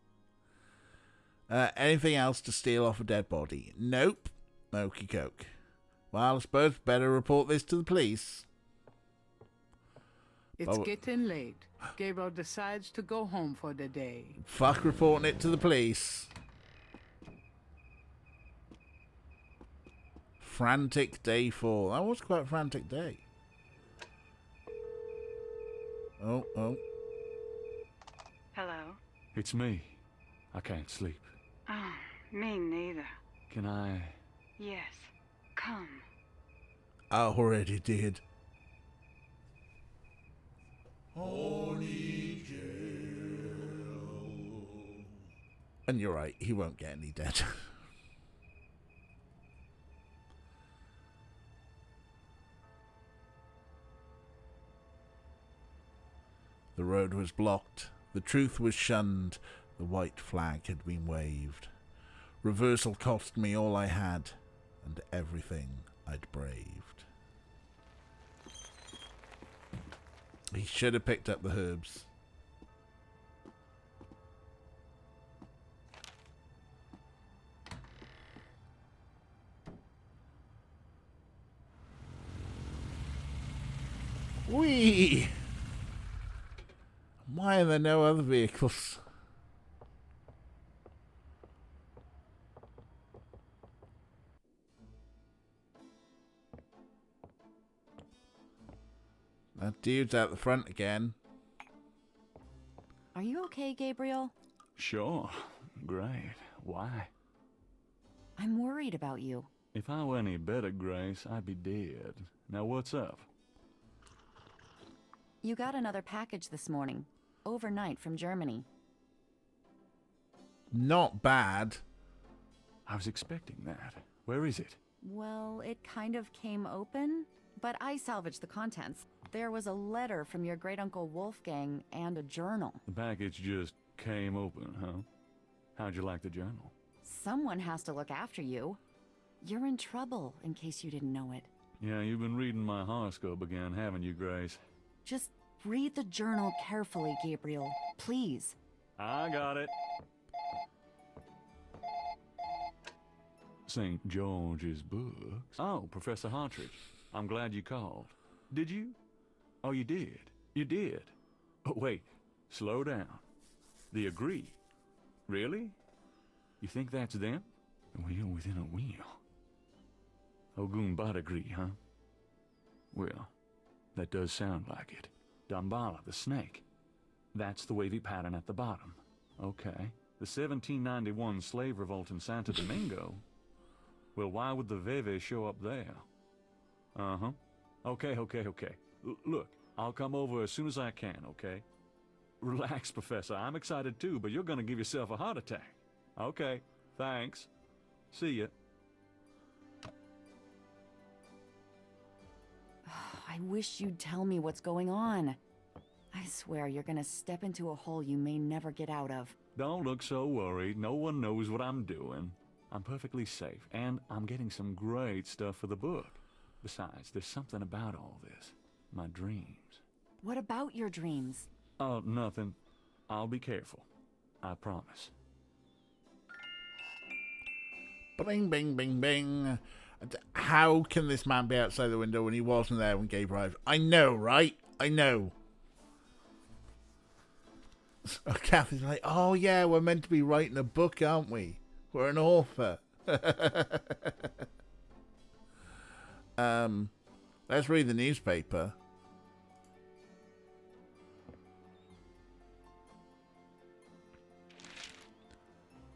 Anything else to steal off a dead body? Nope. Okie coke. Well, I suppose better report this to the police. It's getting late. Gabriel decides to go home for the day. Fuck reporting it to the police. Frantic day 4. That was quite a frantic day. Oh. Hello? It's me. I can't sleep. Oh, me neither. Can I... Yes. Come. I already did. And you're right, he won't get any dead. The road was blocked, the truth was shunned, the white flag had been waved. Reversal cost me all I had, and everything I'd braved. He should have picked up the herbs. Whee! Why are there no other vehicles? That dude's out the front again. Are you okay, Gabriel? Sure. Great. Why? I'm worried about you. If I were any better, Grace, I'd be dead. Now what's up? You got another package this morning. Overnight from Germany. Not bad. I was expecting that. Where is it? Well, it kind of came open, but I salvaged the contents. There was a letter from your great-uncle Wolfgang and a journal. The package just came open, huh? How'd you like the journal? Someone has to look after you. You're in trouble, in case you didn't know it. Yeah, you've been reading my horoscope again, haven't you, Grace? Just read the journal carefully, Gabriel. Please. I got it. St. George's books. Oh, Professor Hartridge. I'm glad you called. Did you? Oh, you did. You did. Oh, wait. Slow down. The Agree. Really? You think that's them? A wheel within a wheel. Ogun Badagree, huh? Well, That does sound like it. Damballa, the snake. That's the wavy pattern at the bottom. Okay. The 1791 slave revolt in Santo Domingo? Well, why would the Veve show up there? Uh-huh. Okay. Look, I'll come over as soon as I can, okay? Relax, Professor. I'm excited too, but you're gonna give yourself a heart attack. Okay, thanks. See ya. I wish you'd tell me what's going on. I swear you're gonna step into a hole you may never get out of. Don't look so worried. No one knows what I'm doing. I'm perfectly safe, and I'm getting some great stuff for the book. Besides, there's something about all this. My dreams. What about your dreams? Oh, nothing. I'll be careful. I promise. Bing, bing, bing, bing. How can this man be outside the window when he wasn't there when Gabe arrived? I know, right? I know. Kathy's like, oh yeah, we're meant to be writing a book, aren't we? We're an author. Let's read the newspaper.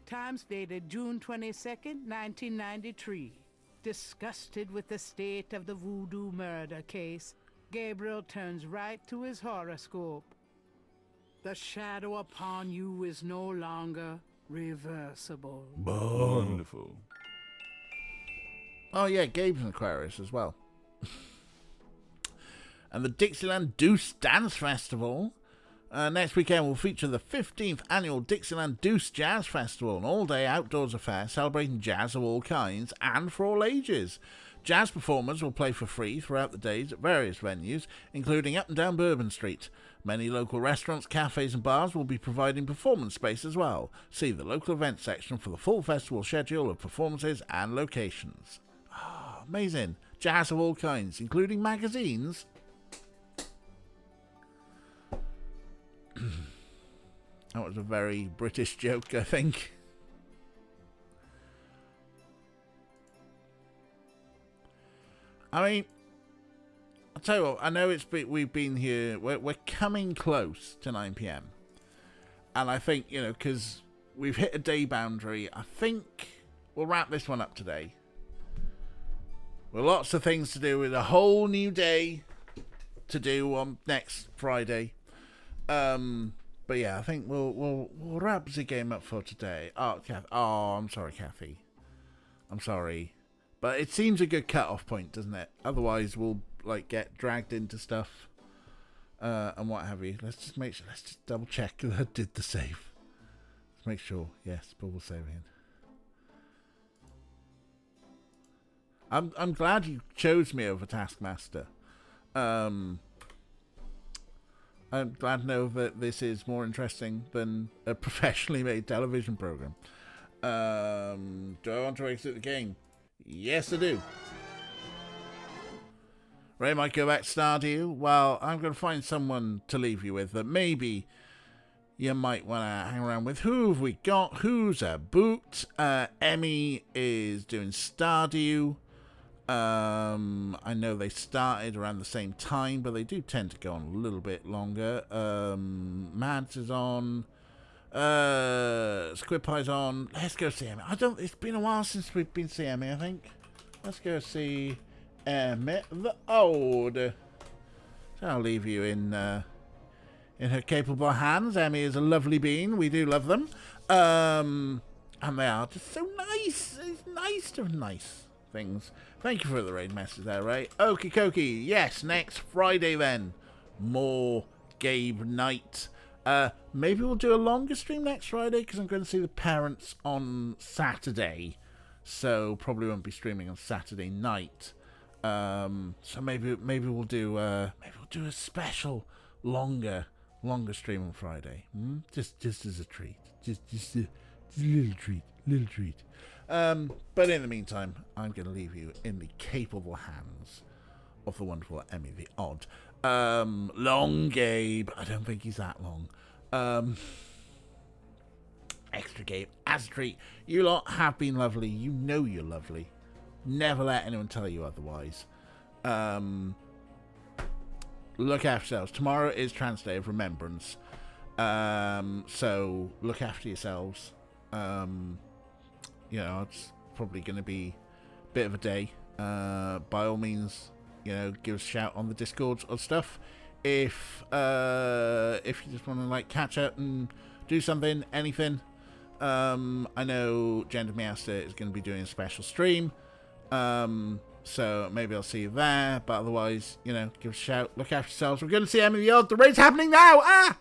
Times dated June 22nd, 1993. Disgusted with the state of the voodoo murder case, Gabriel turns right to his horoscope. The shadow upon you is no longer reversible. Wonderful. Oh yeah, Gabe's an Aquarius as well. And the Dixieland Deuce Dance Festival. Next weekend will feature the 15th annual Dixieland Deuce Jazz Festival, an all-day outdoors affair celebrating jazz of all kinds and for all ages. Jazz performers will play for free throughout the days at various venues, including up and down Bourbon Street. Many local restaurants, cafes and bars will be providing performance space as well. See the local events section for the full festival schedule of performances and locations. Oh, amazing. Jazz of all kinds, including magazines. That was a very British joke, I think. I mean, I'll tell you what, I know we've been here, we're coming close to 9 p.m. And I think, because we've hit a day boundary, I think we'll wrap this one up today. With lots of things to do, with a whole new day to do on next Friday. But yeah, I think we'll wrap the game up for today. I'm sorry, Kathy. I'm sorry. But it seems a good cut-off point, doesn't it? Otherwise, we'll get dragged into stuff and what have you. Let's just make sure. Let's just double check that I did the save. Let's make sure. Yes, but we'll save it. I'm glad you chose me over Taskmaster. I'm glad to know that this is more interesting than a professionally made television program. Do I want to exit the game? Yes, I do. Ray might go back to Stardew. Well, I'm going to find someone to leave you with that maybe you might want to hang around with. Who have we got? Who's a boot? Emmy is doing Stardew. I know they started around the same time, but they do tend to go on a little bit longer. Mads is on. Squid Pie's on. Let's go see Emmy. It's been a while since we've been seeing Emmy, I think. Let's go see Emmy the Old. So I'll leave you in her capable hands. Emmy is a lovely being. We do love them. And they are just so nice. It's nice to have nice things. Thank you for the raid message there, Ray. Okie dokie. Yes, next Friday then. More Gabe Knight. Maybe we'll do a longer stream next Friday because I'm going to see the parents on Saturday. So probably won't be streaming on Saturday night. So maybe we'll do a special longer stream on Friday. Just as a treat. Just a little treat. But in the meantime, I'm going to leave you in the capable hands of the wonderful Emmy the Odd. Long Gabe. I don't think he's that long. Extra Gabe as a treat. You lot have been lovely. You know you're lovely. Never let anyone tell you otherwise. look after yourselves. Tomorrow is Trans Day of Remembrance. So look after yourselves. It's probably going to be a bit of a day. By all means, give us a shout on the Discord or stuff. If you just want to like catch up and do something, anything. I know Gender Meowster is going to be doing a special stream. So maybe I'll see you there. But otherwise, give us a shout. Look after yourselves. We're going to see Emily the Odd. The raid's happening now. Ah!